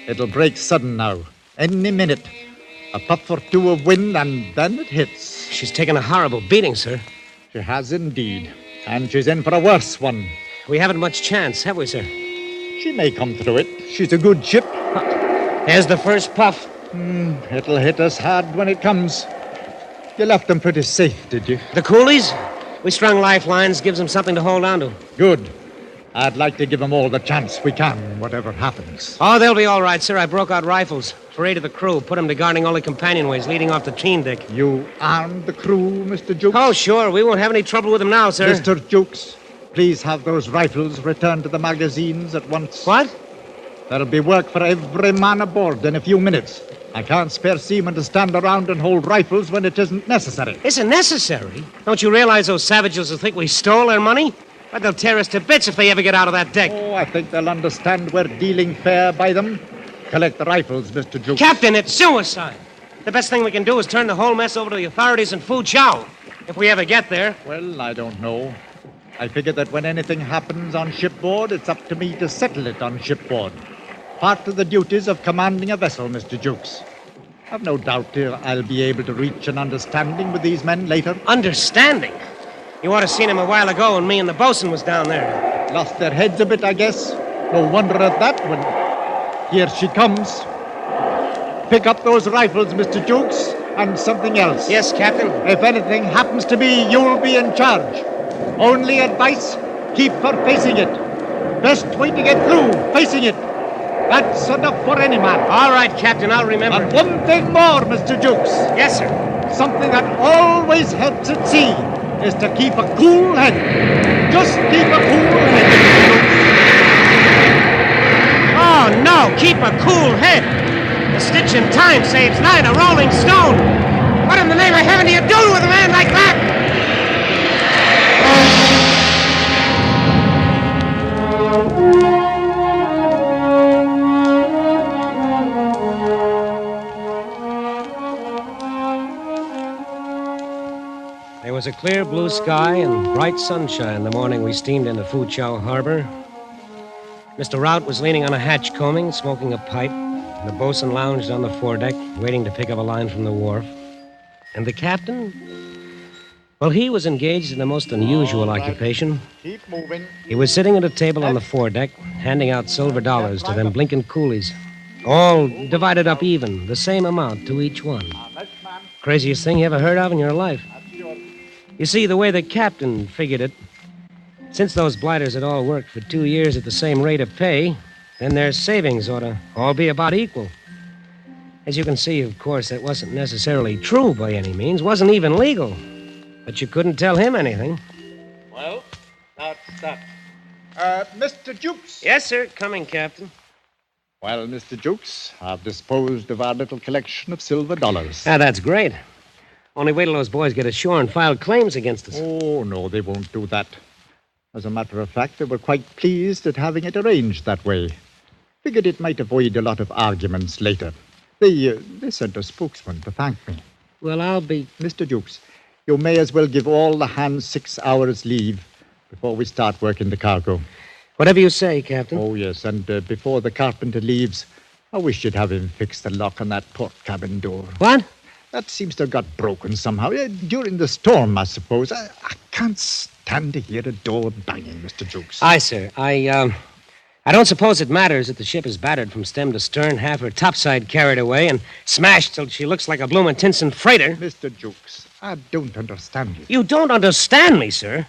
S16: It'll break sudden now. Any minute. A puff or two of wind, and then it hits.
S18: She's taken a horrible beating, sir.
S16: She has indeed. And she's in for a worse one.
S18: We haven't much chance, have we, sir?
S16: She may come through it. She's a good ship.
S18: There's the first puff.
S16: It'll hit us hard when it comes. You left them pretty safe, did you?
S18: The coolies? We strung lifelines, gives them something to hold on to.
S16: Good. I'd like to give them all the chance we can, whatever happens.
S18: Oh, they'll be all right, sir. I broke out rifles for 8 of the crew, put them to guarding all the companionways leading off the 'tween deck.
S16: You armed the crew, Mr. Jukes?
S18: Oh, sure. We won't have any trouble with them now, sir.
S16: Mr. Jukes, please have those rifles returned to the magazines at once.
S18: What?
S16: There'll be work for every man aboard in a few minutes. I can't spare seamen to stand around and hold rifles when it isn't necessary.
S18: Isn't necessary? Don't you realize those savages will think we stole their money? But they'll tear us to bits if they ever get out of that deck.
S16: Oh, I think they'll understand we're dealing fair by them. Collect the rifles, Mr. Jukes.
S18: Captain, it's suicide. The best thing we can do is turn the whole mess over to the authorities in Foochow. If we ever get there.
S16: Well, I don't know. I figure that when anything happens on shipboard, it's up to me to settle it on shipboard. Part of the duties of commanding a vessel, Mr. Jukes. I've no doubt I'll be able to reach an understanding with these men later.
S18: Understanding? You ought to have seen him a while ago when me and the bosun was down there.
S16: Lost their heads a bit, I guess. No wonder at that when... Here she comes. Pick up those rifles, Mr. Jukes, and something else.
S18: Yes, Captain.
S16: If anything happens to me, you'll be in charge. Only advice, keep her facing it. Best way to get through, facing it. That's enough for any man.
S18: All right, Captain, I'll remember.
S16: And one thing more, Mr. Jukes.
S18: Yes, sir.
S16: Something that always helps at sea is to keep a cool head. Just keep a cool head.
S18: Oh, no, keep a cool head. A stitch in time saves 9 a rolling stone. What in the name of heaven do you do with a man like that?
S14: There was a clear blue sky and bright sunshine the morning we steamed into Foochow Harbor. Mr. Rout was leaning on a hatch combing, smoking a pipe, and the bosun lounged on the foredeck, waiting to pick up a line from the wharf. And the captain? Well, he was engaged in a most unusual occupation.
S16: Keep moving.
S14: He was sitting at a table on the foredeck, handing out silver dollars to them blinking coolies. All divided up even, the same amount to each one. Craziest thing you ever heard of in your life. You see, the way the captain figured it, since those blighters had all worked for 2 years at the same rate of pay, then their savings ought to all be about equal. As you can see, of course, that wasn't necessarily true by any means, wasn't even legal. But you couldn't tell him anything.
S16: Well, now stop. Mr. Jukes.
S14: Yes, sir. Coming, Captain.
S16: Well, Mr. Jukes, I've disposed of our little collection of silver dollars.
S14: Ah, that's great. Only wait till those boys get ashore and file claims against us.
S16: Oh, no, they won't do that. As a matter of fact, they were quite pleased at having it arranged that way. Figured it might avoid a lot of arguments later. They sent a spokesman to thank me.
S14: Well, I'll be...
S16: Mr. Jukes, you may as well give all the hands 6 hours leave before we start working the cargo.
S14: Whatever you say, Captain.
S16: Oh, yes, and before the carpenter leaves, I wish you'd have him fix the lock on that port cabin door.
S14: What?
S16: That seems to have got broken somehow. During the storm, I suppose. I can't stand to hear a door banging, Mr. Jukes.
S14: Aye, sir. I don't suppose it matters that the ship is battered from stem to stern, half her topside carried away, and smashed till she looks like a bloomin' Tinson freighter.
S16: Mr. Jukes, I don't understand you.
S14: You don't understand me, sir?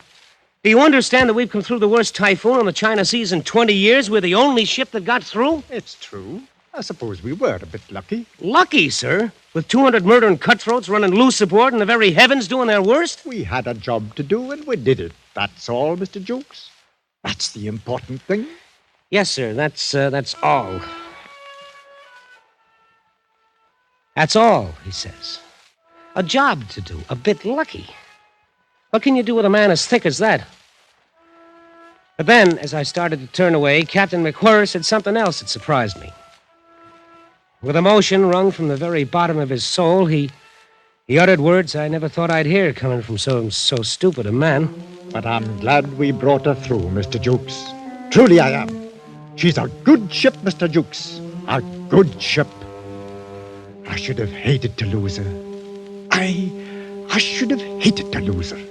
S14: Do you understand that we've come through the worst typhoon on the China Seas in 20 years? We're the only ship that got through?
S16: It's true. I suppose we were a bit lucky.
S14: Lucky, sir? With 200 murdering cutthroats running loose aboard and the very heavens doing their worst?
S16: We had a job to do, and we did it. That's all, Mr. Jukes. That's the important thing.
S14: Yes, sir. That's all. That's all, he says. A job to do. A bit lucky. What can you do with a man as thick as that? But then, as I started to turn away, Captain McWhirr said something else that surprised me. With emotion wrung from the very bottom of his soul, he uttered words I never thought I'd hear coming from so stupid a man.
S16: But I'm glad we brought her through, Mr. Jukes. Truly I am. She's a good ship, Mr. Jukes. A good ship. I should have hated to lose her. I should have hated to lose her.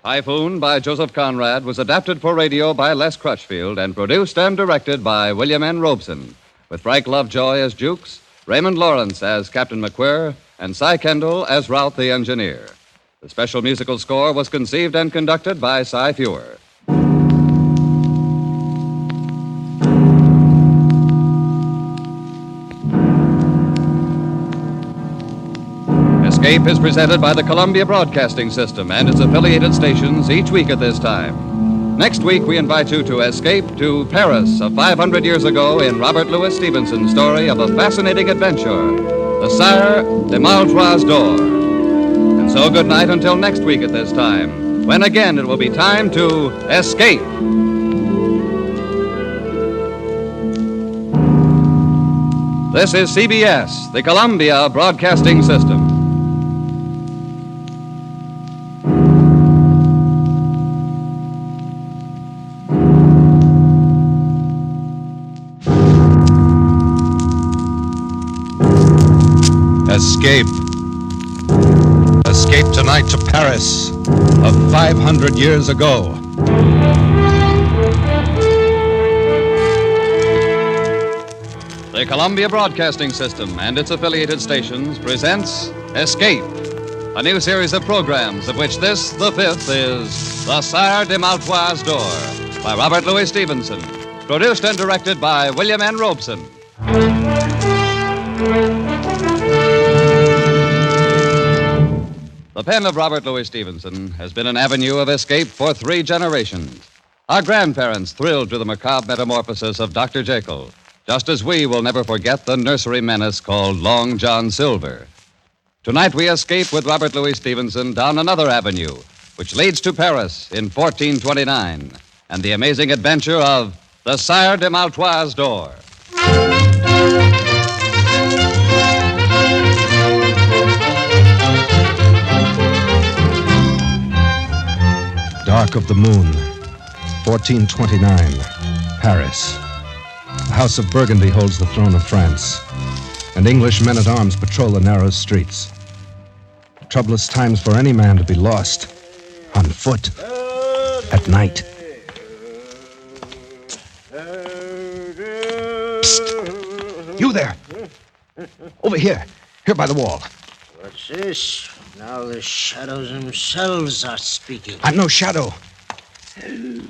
S3: Typhoon by Joseph Conrad was adapted for radio by Les Crutchfield and produced and directed by William N. Robeson, with Frank Lovejoy as Jukes, Raymond Lawrence as Captain McWhirr, and Cy Kendall as Rout the engineer. The special musical score was conceived and conducted by Cy Fewer. Escape is presented by the Columbia Broadcasting System and its affiliated stations each week at this time. Next week, we invite you to escape to Paris of 500 years ago in Robert Louis Stevenson's story of a fascinating adventure, the Sire de Maltroit's Door. And so good night until next week at this time, when again it will be time to escape. This is CBS, the Columbia Broadcasting System.
S21: Escape. Escape tonight to Paris of 500 years ago.
S3: The Columbia Broadcasting System and its affiliated stations presents Escape, a new series of programs of which this, the fifth, is the Sire de Maltroit's Door, by Robert Louis Stevenson. Produced and directed by William N. Robeson. The pen of Robert Louis Stevenson has been an avenue of escape for 3 generations. Our grandparents thrilled to the macabre metamorphosis of Dr. Jekyll, just as we will never forget the nursery menace called Long John Silver. Tonight we escape with Robert Louis Stevenson down another avenue, which leads to Paris in 1429, and the amazing adventure of the Sire de Maltois' door.
S21: Dark of the Moon, 1429, Paris. The House of Burgundy holds the throne of France, and English men-at-arms patrol the narrow streets. Troublous times for any man to be lost, on foot, at night. Psst. You there! Over here by the wall.
S1: What's this? Now the shadows themselves are speaking.
S21: I'm no shadow.
S1: A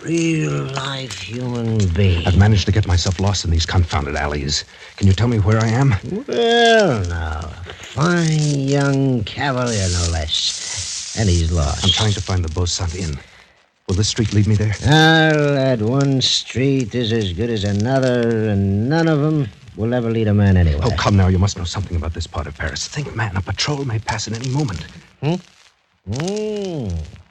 S1: real live human being.
S21: I've managed to get myself lost in these confounded alleys. Can you tell me where I am?
S1: Well, now, a fine young cavalier, no less. And he's lost.
S21: I'm trying to find the Beaucent Inn. Will this street lead me there?
S1: Lad, one street is as good as another, and none of them will ever lead a man anywhere.
S21: Oh, come now. You must know something about this part of Paris. Think, man, a patrol may pass at any moment.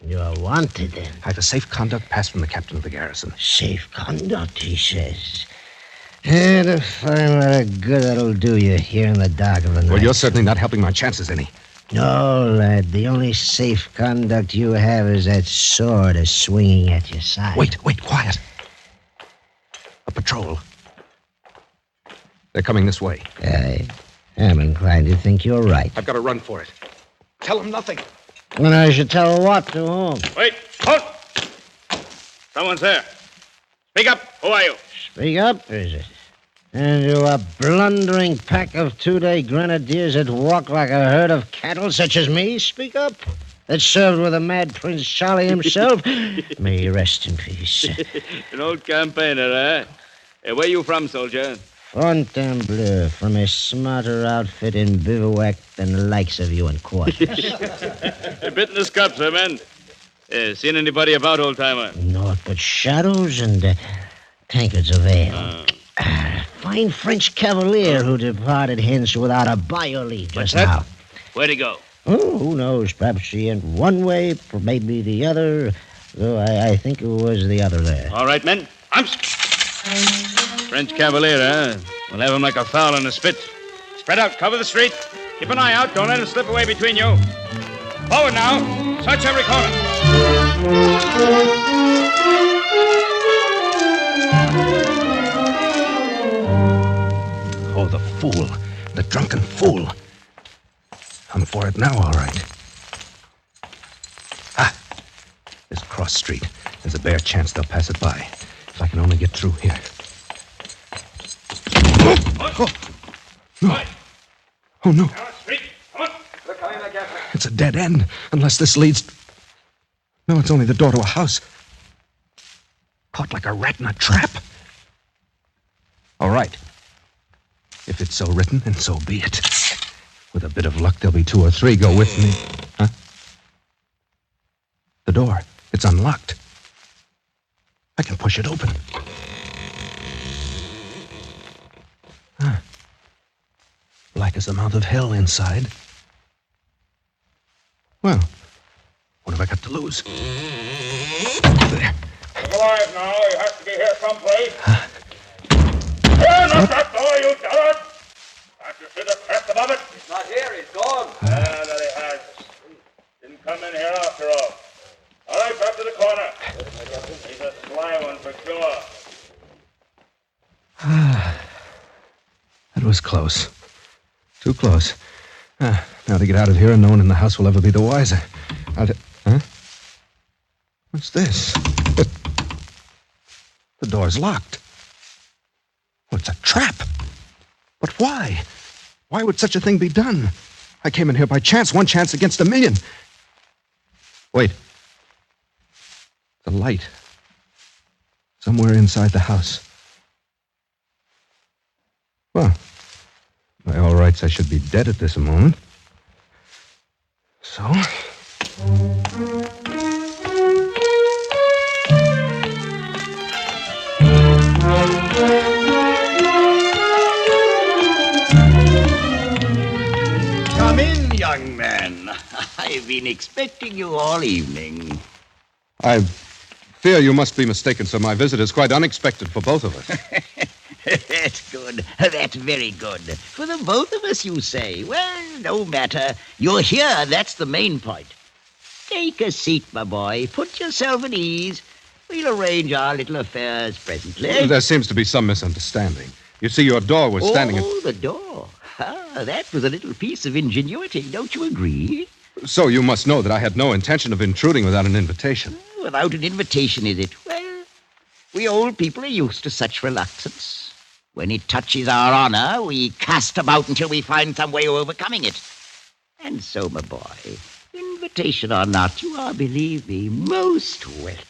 S1: You're wanted, then.
S21: I have a safe conduct pass from the captain of the garrison.
S1: Safe conduct, he says. And to find what a good that'll do you here in the dark of the night.
S21: Well, you're certainly not helping my chances any.
S1: No, lad. The only safe conduct you have is that sword swinging at your side.
S21: Wait, quiet. A patrol. They're coming this way.
S1: I'm inclined to think you're right.
S21: I've got to run for it. Tell them nothing.
S1: When I should tell what to whom?
S20: Wait, halt! Someone's there. Speak up. Who are you?
S1: Speak up, is it? And you a blundering pack of 2-day grenadiers that walk like a herd of cattle such as me? Speak up. That served with the mad Prince Charlie himself. May he rest in peace.
S20: An old campaigner, eh? Hey, where you from, soldier?
S1: Fontainebleau, from a smarter outfit in bivouac than the likes of you in quarters.
S20: A bit in the scups, eh, man? Seen anybody about, old-timer?
S1: Naught but shadows and tankards of ale. Fine French cavalier who departed hence without a bio leave just now.
S20: Where'd he go?
S1: Oh, who knows? Perhaps he went one way, maybe the other. Though I think it was the other there.
S20: All right, men. Arms. French cavalier, eh? We'll have him like a fowl in a spit. Spread out. Cover the street. Keep an eye out. Don't let him slip away between you. Forward now. Search every corner.
S21: Oh, the fool. The drunken fool. I'm for it now, all right. This cross street. There's a bare chance they'll pass it by. If I can only get through here. Oh, no. It's a dead end, unless this leads... No, it's only the door to a house. Caught like a rat in a trap. All right. If it's so written, then so be it. With a bit of luck, there'll be 2 or 3 go with me. Huh? The door. It's unlocked. I can push it open. Black as the mouth of hell inside. Well, what have I got to lose? There.
S20: Look alive now. You have to be here someplace. Turn up that door, you dog! Can't you see the crest above it?
S3: He's not here. He's gone.
S20: That he has. Didn't come in here after all. All right, back to the corner. He's a sly one for sure.
S21: That was close. Too close. Now to get out of here, and no one in the house will ever be the wiser. Huh? What's this? The door's locked. Well, it's a trap. But why? Why would such a thing be done? I came in here by chance, 1 chance against 1,000,000. Wait. The light. Somewhere inside the house. Well, by all rights, I should be dead at this moment. So...
S17: Come in, young man. I've been expecting you all evening.
S21: I fear you must be mistaken, sir. My visit is quite unexpected for both of us.
S17: That's good. That's very good. For the both of us, you say. Well, no matter. You're here. That's the main point. Take a seat, my boy. Put yourself at ease. We'll arrange our little affairs presently.
S21: There seems to be some misunderstanding. You see, your door was standing...
S17: Oh, the door. Ah, that was a little piece of ingenuity. Don't you agree?
S21: So you must know that I had no intention of intruding without an invitation.
S17: Without an invitation, is it? Well, we old people are used to such reluctance. When it touches our honor, we cast about until we find some way of overcoming it. And so, my boy, invitation or not, you are, believe me, most welcome.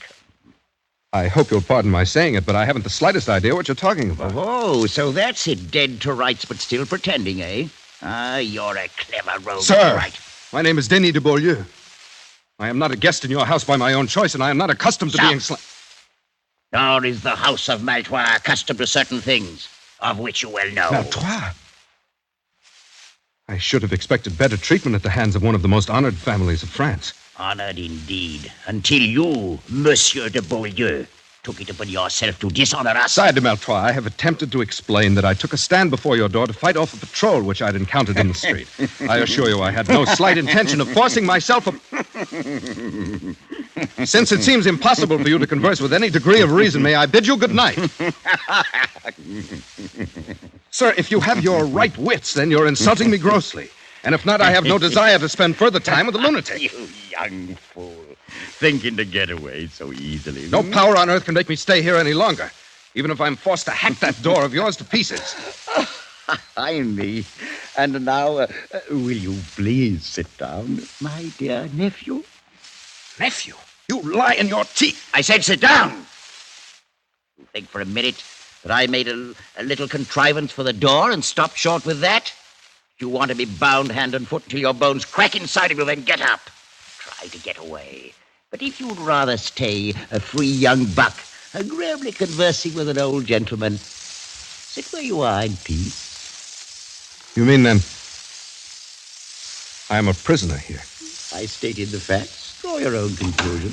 S21: I hope you'll pardon my saying it, but I haven't the slightest idea what you're talking about.
S17: Oh, so that's it. Dead to rights, but still pretending, eh? Ah, you're a clever rogue.
S21: Sir,
S17: all right.
S21: My name is Denis de Beaulieu. I am not a guest in your house by my own choice, and I am not accustomed to being
S17: Nor is the house of Maltois accustomed to certain things, of which you well know.
S21: Maltois? I should have expected better treatment at the hands of one of the most honored families of France.
S17: Honored indeed, until you, Monsieur de Beaulieu, took it upon yourself to dishonor us.
S21: Sire de Maltois, I have attempted to explain that I took a stand before your door to fight off a patrol which I'd encountered in the street. I assure you I had no slight intention of forcing myself Since it seems impossible for you to converse with any degree of reason, may I bid you good night? Sir, if you have your right wits, then you're insulting me grossly. And if not, I have no desire to spend further time with a lunatic.
S17: You young fool. Thinking to get away so easily.
S21: No power on earth can make me stay here any longer, even if I'm forced to hack that door of yours to pieces.
S17: I me. And now, will you please sit down, my dear nephew?
S21: Nephew? You lie in your teeth.
S17: I said sit down. You think for a minute that I made a little contrivance for the door and stopped short with that? You want to be bound hand and foot until your bones crack inside of you, then get up. Try to get away. But if you'd rather stay a free young buck, agreeably conversing with an old gentleman, sit where you are in peace.
S21: You mean then I am a prisoner here?
S17: I stated the facts. Draw your own conclusion.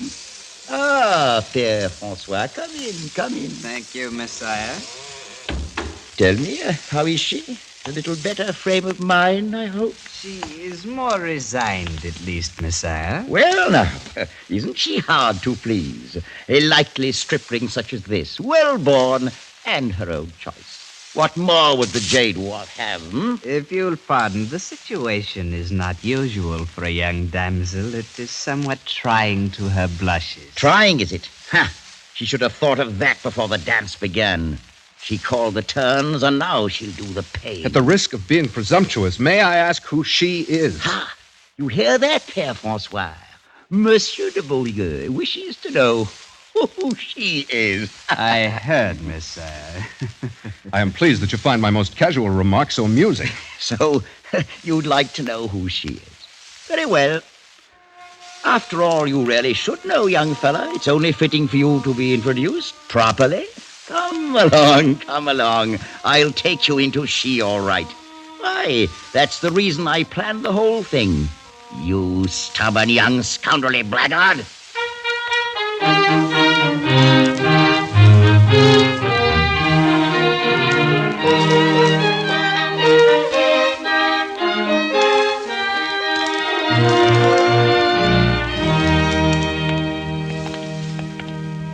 S17: Ah, Père Francois, come in.
S7: Thank you, Messiah.
S17: Tell me, how is she? A little better frame of mind, I hope.
S7: She is more resigned, at least, Messiah.
S17: Well, now, isn't she hard to please? A likely stripling such as this, well-born, and her own choice. What more would the jade dwarf have,
S7: If you'll pardon, the situation is not usual for a young damsel. It is somewhat trying to her blushes.
S17: Trying, is it? Ha! She should have thought of that before the dance began. She called the turns, and now she'll do the paying.
S21: At the risk of being presumptuous, may I ask who she is?
S17: Ha! You hear that, Père Francois? Monsieur de Beaulieu wishes to know who she is.
S7: I heard, Messiah.
S21: I am pleased that you find my most casual remark so amusing.
S17: So, you'd like to know who she is. Very well. After all, you really should know, young fella. It's only fitting for you to be introduced properly. Come along. I'll take you into she, all right. Why, that's the reason I planned the whole thing. You stubborn young scoundrelly blackguard.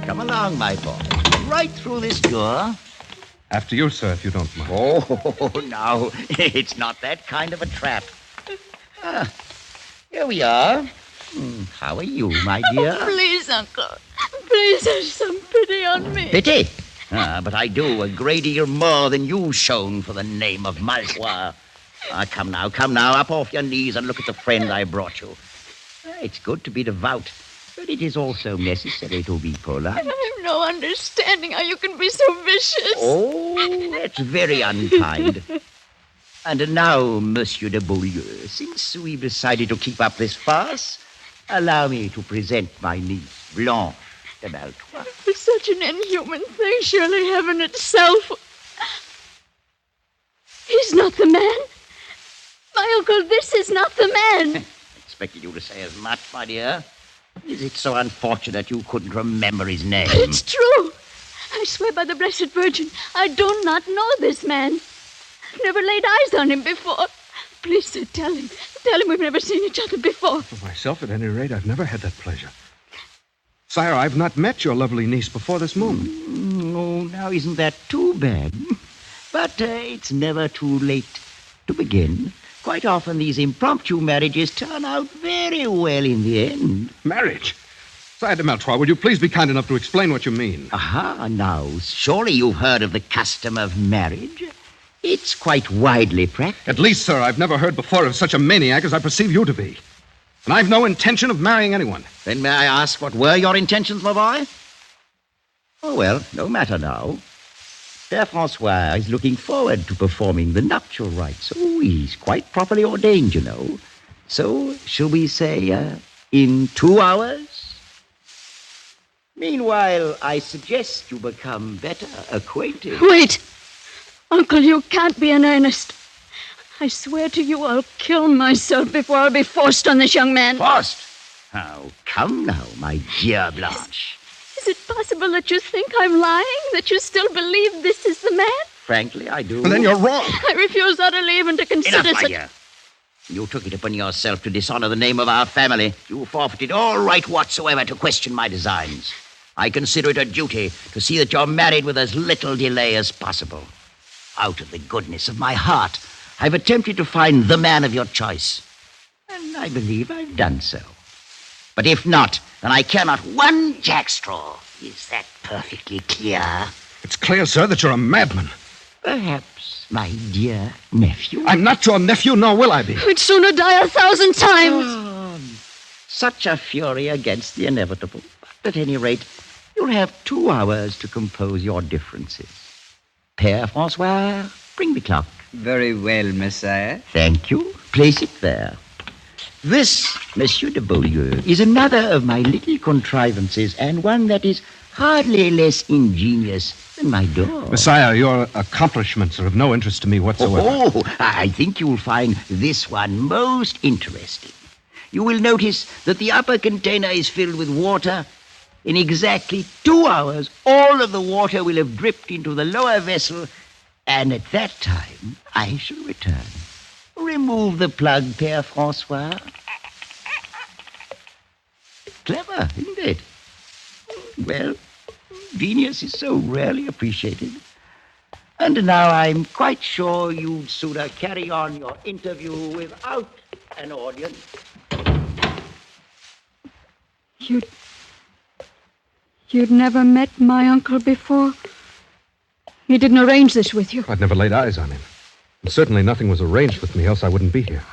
S17: Come along, my boy. Right through this door.
S21: After you, sir, if you don't mind.
S17: Oh, no. It's not that kind of a trap. Here we are. How are you, my dear?
S22: Oh, please, Uncle. Please have some pity on me.
S17: Pity? But I do a great deal more than you've shown for the name of Maltois. Come now. Up off your knees and look at the friend I brought you. It's good to be devout. But it is also necessary to be polite.
S22: I have no understanding how you can be so vicious.
S17: Oh, that's very unkind. And now, Monsieur de Beaulieu, since we've decided to keep up this farce, allow me to present my niece, Blanche de Maltois.
S22: For such an inhuman thing, surely heaven itself. He's not the man. My uncle, this is not the man.
S17: Expected you to say as much, my dear. Is it so unfortunate you couldn't remember his name?
S22: But it's true. I swear by the Blessed Virgin, I do not know this man. I've never laid eyes on him before. Please, sir, tell him. Tell him we've never seen each other before.
S21: For myself, at any rate, I've never had that pleasure. Sire, I've not met your lovely niece before this moment.
S17: Oh, now isn't that too bad? But it's never too late to begin. Quite often these impromptu marriages turn out very well in the end.
S21: Marriage? Sire de Maltois, would you please be kind enough to explain what you mean?
S17: Aha, now, surely you've heard of the custom of marriage. It's quite widely practiced.
S21: At least, sir, I've never heard before of such a maniac as I perceive you to be. And I've no intention of marrying anyone.
S17: Then may I ask what were your intentions, my boy? Oh, well, no matter now. Père Francois is looking forward to performing the nuptial rites. Oh, he's quite properly ordained, you know. So, shall we say, in 2 hours? Meanwhile, I suggest you become better acquainted.
S22: Wait! Uncle, you can't be in earnest. I swear to you I'll kill myself before I'll be forced on this young man.
S17: Forced? Oh, come now, my dear Blanche.
S22: Is it possible that you think I'm lying? That you still believe this is the man?
S17: Frankly, I do.
S21: And then you're wrong.
S22: I refuse utterly even to consider
S17: Enough, my
S22: such...
S17: dear. You took it upon yourself to dishonor the name of our family. You forfeited all right whatsoever to question my designs. I consider it a duty to see that you're married with as little delay as possible. Out of the goodness of my heart, I've attempted to find the man of your choice. And I believe I've done so. But if not, then I care not one jackstraw. Is that perfectly clear?
S21: It's clear, sir, that you're a madman.
S17: Perhaps, my dear nephew.
S21: I'm not your nephew, nor will I be.
S22: I'd sooner die 1,000 times.
S17: Such a fury against the inevitable. But at any rate, you'll have 2 hours to compose your differences. Père Francois, bring the clock.
S7: Very well, Messiah.
S17: Thank you. Place it there. This, Monsieur de Beaulieu, is another of my little contrivances, and one that is hardly less ingenious than my door.
S21: Messiah, your accomplishments are of no interest to me whatsoever.
S17: Oh, I think you'll find this one most interesting. You will notice that the upper container is filled with water. In exactly 2 hours, all of the water will have dripped into the lower vessel, and at that time, I shall return. Remove the plug, Père Francois. Clever, isn't it? Well, genius is so rarely appreciated. And now I'm quite sure you'd sooner carry on your interview without an audience.
S22: You'd never met my uncle before? He didn't arrange this with you?
S21: I'd never laid eyes on him. And certainly nothing was arranged with me, else I wouldn't be here.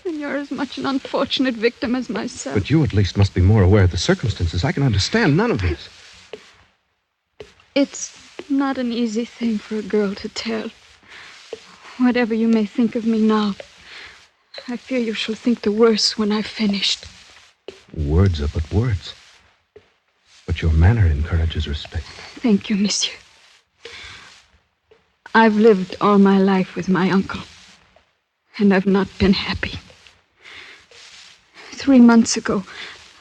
S22: Then you're as much an unfortunate victim as myself.
S21: But you at least must be more aware of the circumstances. I can understand none of this.
S22: It's not an easy thing for a girl to tell. Whatever you may think of me now, I fear you shall think the worse when I've finished.
S21: Words are but words. But your manner encourages respect.
S22: Thank you, monsieur. I've lived all my life with my uncle, and I've not been happy. 3 months ago,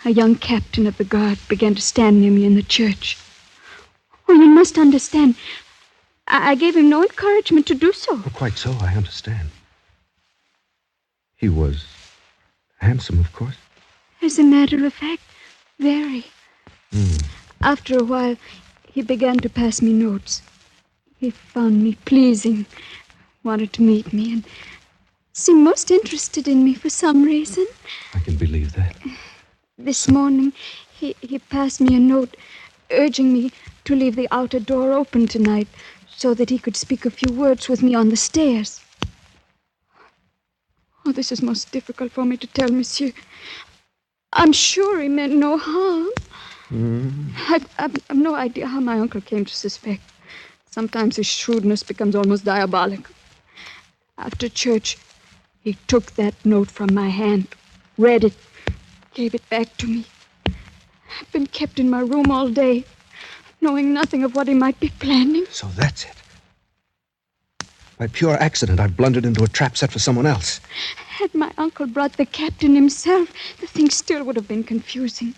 S22: a young captain of the guard began to stand near me in the church. Oh, you must understand, I gave him no encouragement to do so.
S21: Oh, quite so, I understand. He was handsome, of course.
S22: As a matter of fact, very. After a while, he began to pass me notes. He found me pleasing, wanted to meet me, and seemed most interested in me for some reason.
S21: I can believe that.
S22: This morning, he passed me a note urging me to leave the outer door open tonight so that he could speak a few words with me on the stairs. Oh, this is most difficult for me to tell, monsieur. I'm sure he meant no harm. I've no idea how my uncle came to suspect. Sometimes his shrewdness becomes almost diabolical. After church, he took that note from my hand, read it, gave it back to me. I've been kept in my room all day, knowing nothing of what he might be planning.
S21: So that's it. By pure accident, I've blundered into a trap set for someone else.
S22: Had my uncle brought the captain himself, the thing still would have been confusing.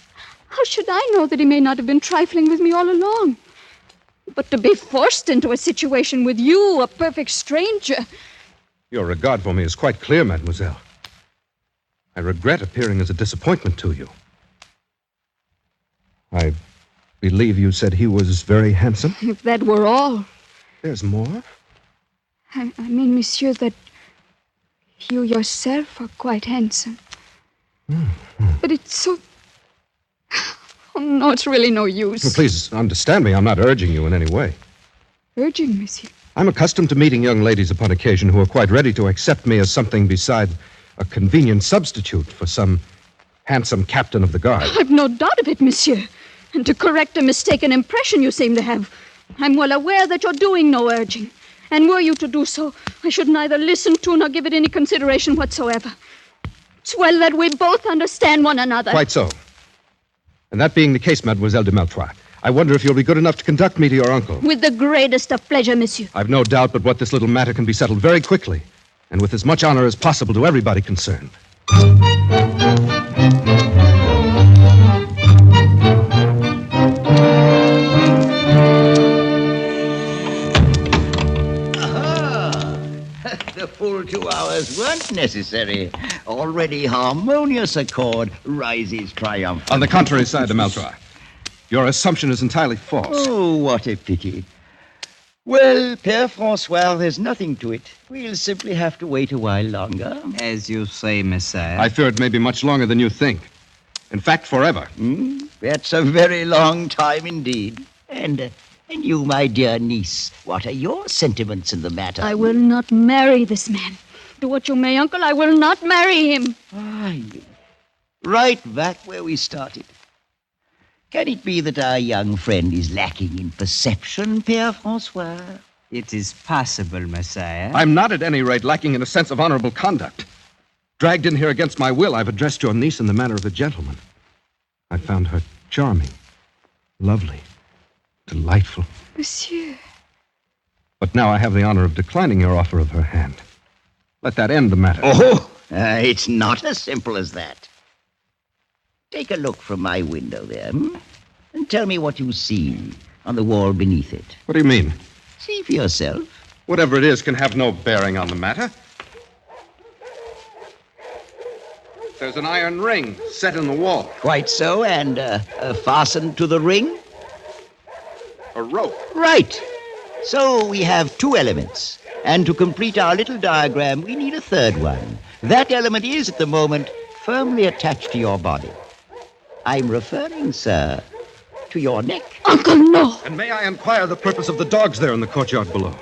S22: How should I know that he may not have been trifling with me all along? But to be forced into a situation with you, a perfect stranger...
S21: Your regard for me is quite clear, mademoiselle. I regret appearing as a disappointment to you. I believe you said he was very handsome?
S22: If that were all.
S21: There's more?
S22: I mean, monsieur, that you yourself are quite handsome. But it's so... Oh, no, it's really no use.
S21: Well, please understand me. I'm not urging you in any way.
S22: Urging, monsieur?
S21: I'm accustomed to meeting young ladies upon occasion who are quite ready to accept me as something beside a convenient substitute for some handsome captain of the guard.
S22: I've no doubt of it, monsieur. And to correct a mistaken impression you seem to have, I'm well aware that you're doing no urging. And were you to do so, I should neither listen to nor give it any consideration whatsoever. It's well that we both understand one another.
S21: Quite so. And that being the case, Mademoiselle de Maltroit, I wonder if you'll be good enough to conduct me to your uncle.
S22: With the greatest of pleasure, monsieur.
S21: I've no doubt but what this little matter can be settled very quickly, and with as much honor as possible to everybody concerned.
S17: The full 2 hours weren't necessary. Already harmonious accord rises triumphant.
S21: On the contrary, Sire de Maltroit, your assumption is entirely false.
S17: Oh, what a pity. Well, Père François, there's nothing to it. We'll simply have to wait a while longer.
S7: As you say, Messiah.
S21: I fear it may be much longer than you think. In fact, forever.
S17: That's a very long time indeed. And you, my dear niece, what are your sentiments in the matter?
S22: I will not marry this man. Do what you may, uncle, I will not marry him.
S17: Right back where we started. Can it be that our young friend is lacking in perception, Père François?
S7: It is possible, Messiah.
S21: I'm not, at any rate, lacking in a sense of honorable conduct. Dragged in here against my will, I've addressed your niece in the manner of a gentleman. I found her charming, lovely, delightful.
S22: Monsieur.
S21: But now I have the honor of declining your offer of her hand. Let that end the matter.
S17: It's not as simple as that. Take a look from my window there, and tell me what you see on the wall beneath it.
S21: What do you mean?
S17: See for yourself.
S21: Whatever it is can have no bearing on the matter. There's an iron ring set in the wall.
S17: Quite so, and fastened to the ring?
S21: A rope.
S17: Right. So we have two elements. And to complete our little diagram, we need a third one. That element is, at the moment, firmly attached to your body. I'm referring, sir, to your neck.
S22: Uncle, no.
S21: And may I inquire the purpose of the dogs there in the courtyard below?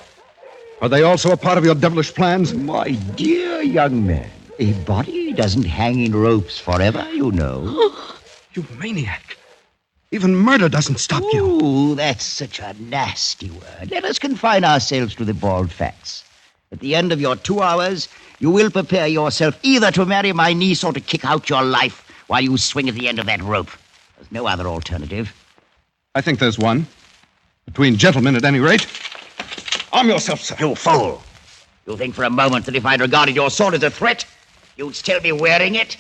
S21: Are they also a part of your devilish plans?
S17: My dear young man, a body doesn't hang in ropes forever, you know.
S21: You maniac. Even murder doesn't stop you.
S17: Ooh, that's such a nasty word. Let us confine ourselves to the bald facts. At the end of your 2 hours, you will prepare yourself either to marry my niece or to kick out your life while you swing at the end of that rope. There's no other alternative.
S21: I think there's one. Between gentlemen, at any rate. Arm yourself, sir.
S17: You fool. You think for a moment that if I'd regarded your sword as a threat, you'd still be wearing it?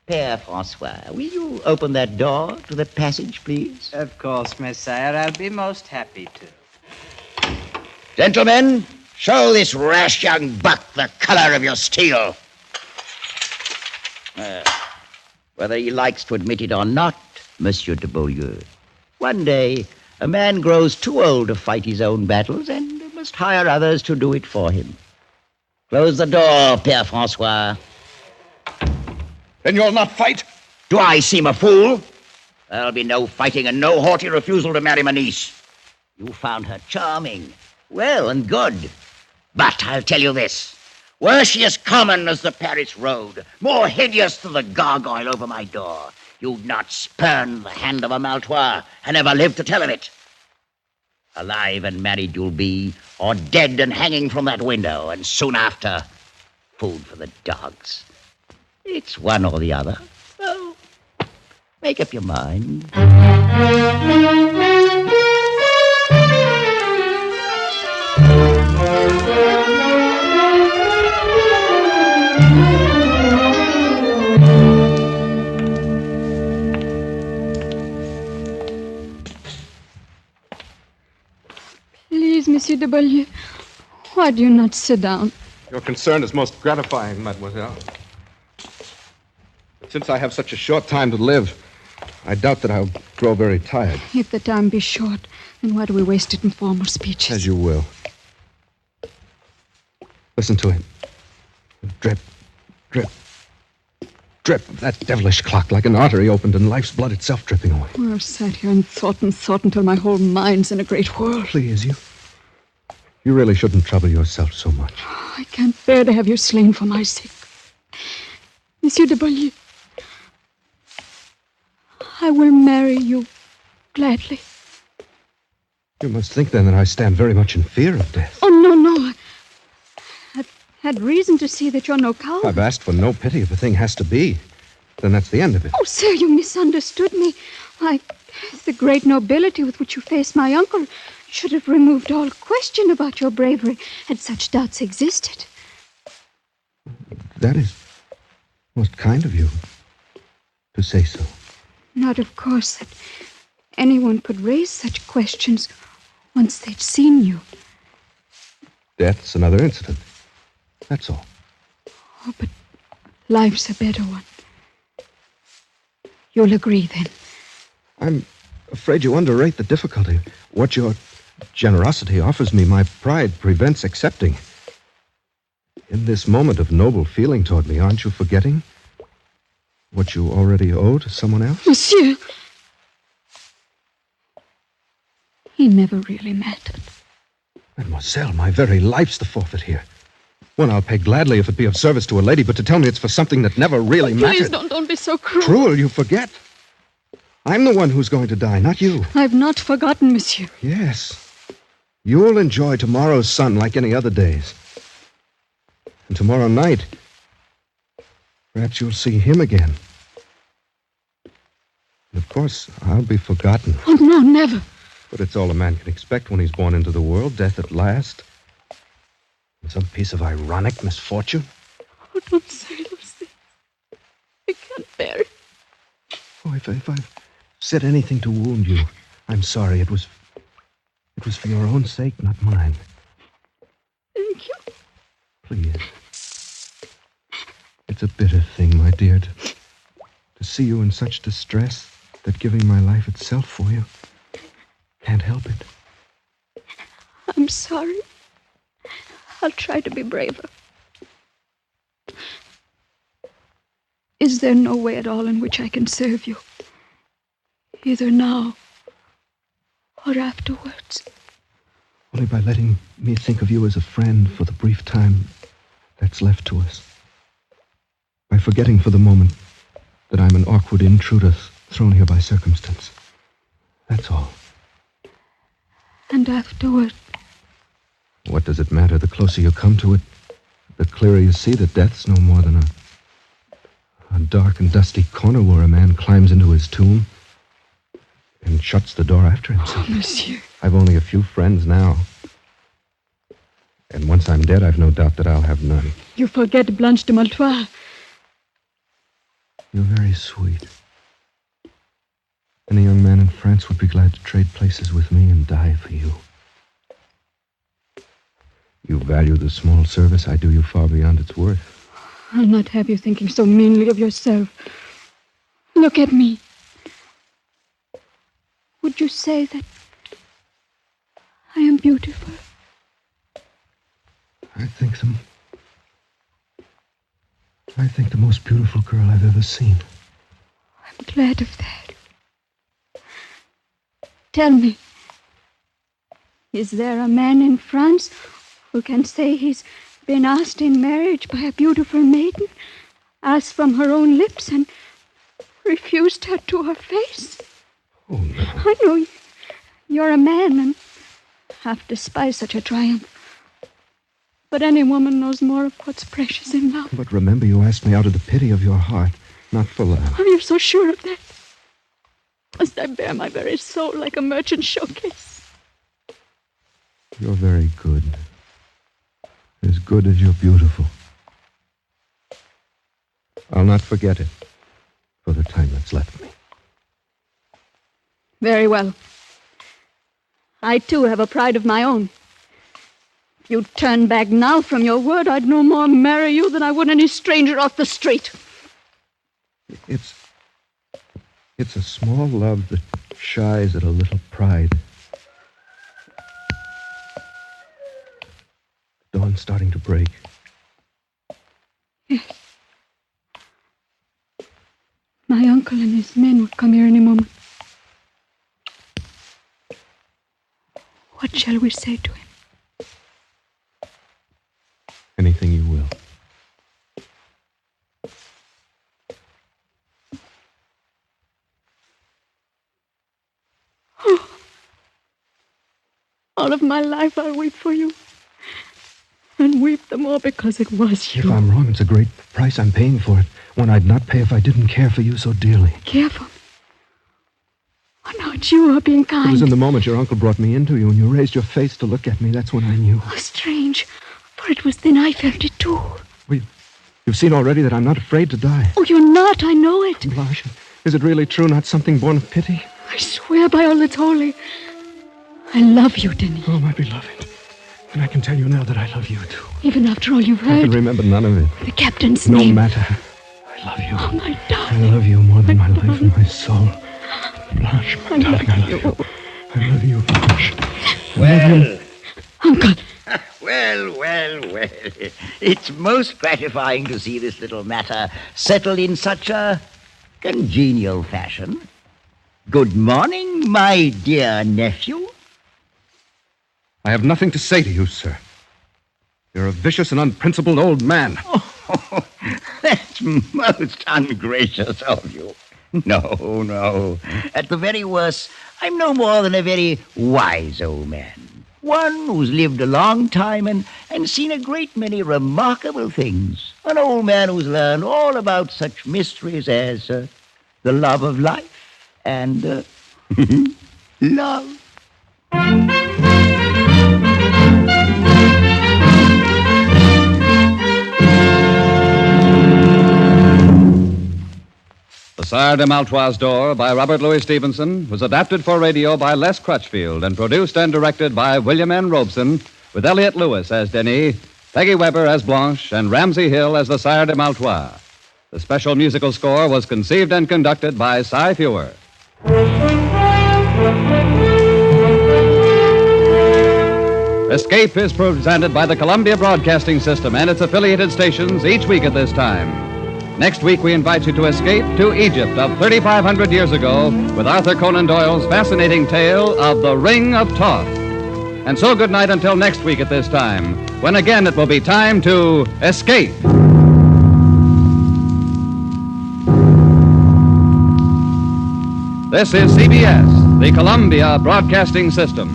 S17: Père François, will you open that door to the passage, please?
S7: Of course, Messiah. I'll be most happy to.
S17: Gentlemen, show this rash young buck the color of your steel. Whether he likes to admit it or not, Monsieur de Beaulieu, one day a man grows too old to fight his own battles and must hire others to do it for him. Close the door, Père François.
S21: Then you'll not fight?
S17: Do I seem a fool? There'll be no fighting and no haughty refusal to marry my niece. You found her charming, well and good. But I'll tell you this. Were she as common as the Paris road, more hideous than the gargoyle over my door, you'd not spurn the hand of a Maltois and never live to tell of it. Alive and married you'll be, or dead and hanging from that window, and soon after, food for the dogs. It's one or the other. So, make up your mind.
S22: Please, Monsieur de Beaulieu, why do you not sit down?
S21: Your concern is most gratifying, mademoiselle. But since I have such a short time to live, I doubt that I'll grow very tired.
S22: If the time be short, then why do we waste it in formal speeches?
S21: As you will. Listen to it. Drip, drip, drip. That devilish clock, like an artery opened and life's blood itself dripping away.
S22: Well, I've sat here and thought until my whole mind's in a great whirl.
S21: Please, you really shouldn't trouble yourself so much.
S22: I can't bear to have you slain for my sake. Monsieur de Beaulieu, I will marry you gladly.
S21: You must think, then, that I stand very much in fear of death.
S22: Oh, no. I've had reason to see that you're no coward.
S21: I've asked for no pity. If a thing has to be, then that's the end of it.
S22: Oh, sir, you misunderstood me. Why, the great nobility with which you faced my uncle should have removed all question about your bravery had such doubts existed.
S21: That is most kind of you to say so.
S22: Not, of course, that anyone could raise such questions once they'd seen you.
S21: Death's another incident. That's all.
S22: Oh, but life's a better one. You'll agree, then?
S21: I'm afraid you underrate the difficulty. What your generosity offers me, my pride prevents accepting. In this moment of noble feeling toward me, aren't you forgetting what you already owe to someone else?
S22: Monsieur! He never really mattered.
S21: Mademoiselle, my very life's the forfeit here. One I'll pay gladly if it be of service to a lady, but to tell me it's for something that never really mattered.
S22: Please don't be so cruel.
S21: Cruel, you forget. I'm the one who's going to die, not you.
S22: I've not forgotten, monsieur.
S21: Yes. You'll enjoy tomorrow's sun like any other days. And tomorrow night, perhaps you'll see him again. And of course, I'll be forgotten.
S22: Oh, no, never.
S21: But it's all a man can expect when he's born into the world, death at last. And some piece of ironic misfortune.
S22: Oh, don't say those things. I can't bear it.
S21: Oh, if I've said anything to wound you, I'm sorry. It was for your own sake, not mine.
S22: Thank you.
S21: Please. It's a bitter thing, my dear, to see you in such distress that giving my life itself for you can't help it.
S22: I'm sorry. I'll try to be braver. Is there no way at all in which I can serve you? Either now or afterwards?
S21: Only by letting me think of you as a friend for the brief time that's left to us. By forgetting for the moment that I'm an awkward intruder thrown here by circumstance. That's all.
S22: And afterward?
S21: What does it matter? The closer you come to it, the clearer you see that death's no more than a dark and dusty corner where a man climbs into his tomb and shuts the door after himself.
S22: Oh, monsieur.
S21: I've only a few friends now. And once I'm dead, I've no doubt that I'll have none.
S22: You forget Blanche de Maltois.
S21: You're very sweet. Any young man in France would be glad to trade places with me and die for you. You value the small service I do you far beyond its worth.
S22: I'll not have you thinking so meanly of yourself. Look at me. Would you say that I am beautiful?
S21: I think the most beautiful girl I've ever seen.
S22: I'm glad of that. Tell me, is there a man in France who can say he's been asked in marriage by a beautiful maiden, asked from her own lips, and refused her to her face?
S21: Oh, no.
S22: I know you're a man and half despise such a triumph. But any woman knows more of what's precious in love.
S21: But remember, you asked me out of the pity of your heart, not for love.
S22: Oh, you're so sure of that? Must I bear my very soul like a merchant showcase?
S21: You're very good. As good as you're beautiful. I'll not forget it for the time that's left me.
S22: Very well. I, too, have a pride of my own. If you'd turn back now from your word, I'd no more marry you than I would any stranger off the street.
S21: It's a small love that shies at a little pride. The dawn's starting to break.
S22: Yes. My uncle and his men would come here any moment. What shall we say to him?
S21: Anything you will.
S22: Oh. All of my life I'll weep for you. And weep the more because it was you.
S21: If I'm wrong, it's a great price I'm paying for it. One I'd not pay if I didn't care for you so dearly.
S22: Care for me? Oh, no, it's you who are being kind.
S21: It was in the moment your uncle brought me into you and you raised your face to look at me. That's when I knew.
S22: Oh, strange. For it was then I felt it too.
S21: You've seen already that I'm not afraid to die.
S22: Oh, you're not. I know it.
S21: Blanche, is it really true, not something born of pity?
S22: I swear by all that's holy. I love you, Denny.
S21: Oh, my beloved. And I can tell you now that I love you, too.
S22: Even after all you've
S21: I
S22: heard.
S21: can remember none of it.
S22: The captain's
S21: no
S22: name.
S21: No matter. I love you.
S22: Oh, my darling.
S21: I love you more than my life and my soul. Blanche, my darling, I love you. I love you, Blanche.
S17: Well,
S22: Uncle.
S17: Well. It's most gratifying to see this little matter settle in such a congenial fashion. Good morning, my dear nephew.
S21: I have nothing to say to you, sir. You're a vicious and unprincipled old man.
S17: Oh, that's most ungracious of you. No. At the very worst, I'm no more than a very wise old man. One who's lived a long time and seen a great many remarkable things. An old man who's learned all about such mysteries as the love of life and love.
S3: The Sire de Maltroit's Door by Robert Louis Stevenson was adapted for radio by Les Crutchfield and produced and directed by William N. Robeson, with Elliot Lewis as Denis, Peggy Weber as Blanche, and Ramsey Hill as the Sire de Maltroit. The special musical score was conceived and conducted by Cy Fewer. Escape is presented by the Columbia Broadcasting System and its affiliated stations each week at this time. Next week, we invite you to escape to Egypt of 3,500 years ago with Arthur Conan Doyle's fascinating tale of the Ring of Thoth. And so good night until next week at this time, when again it will be time to escape. This is CBS, the Columbia Broadcasting System.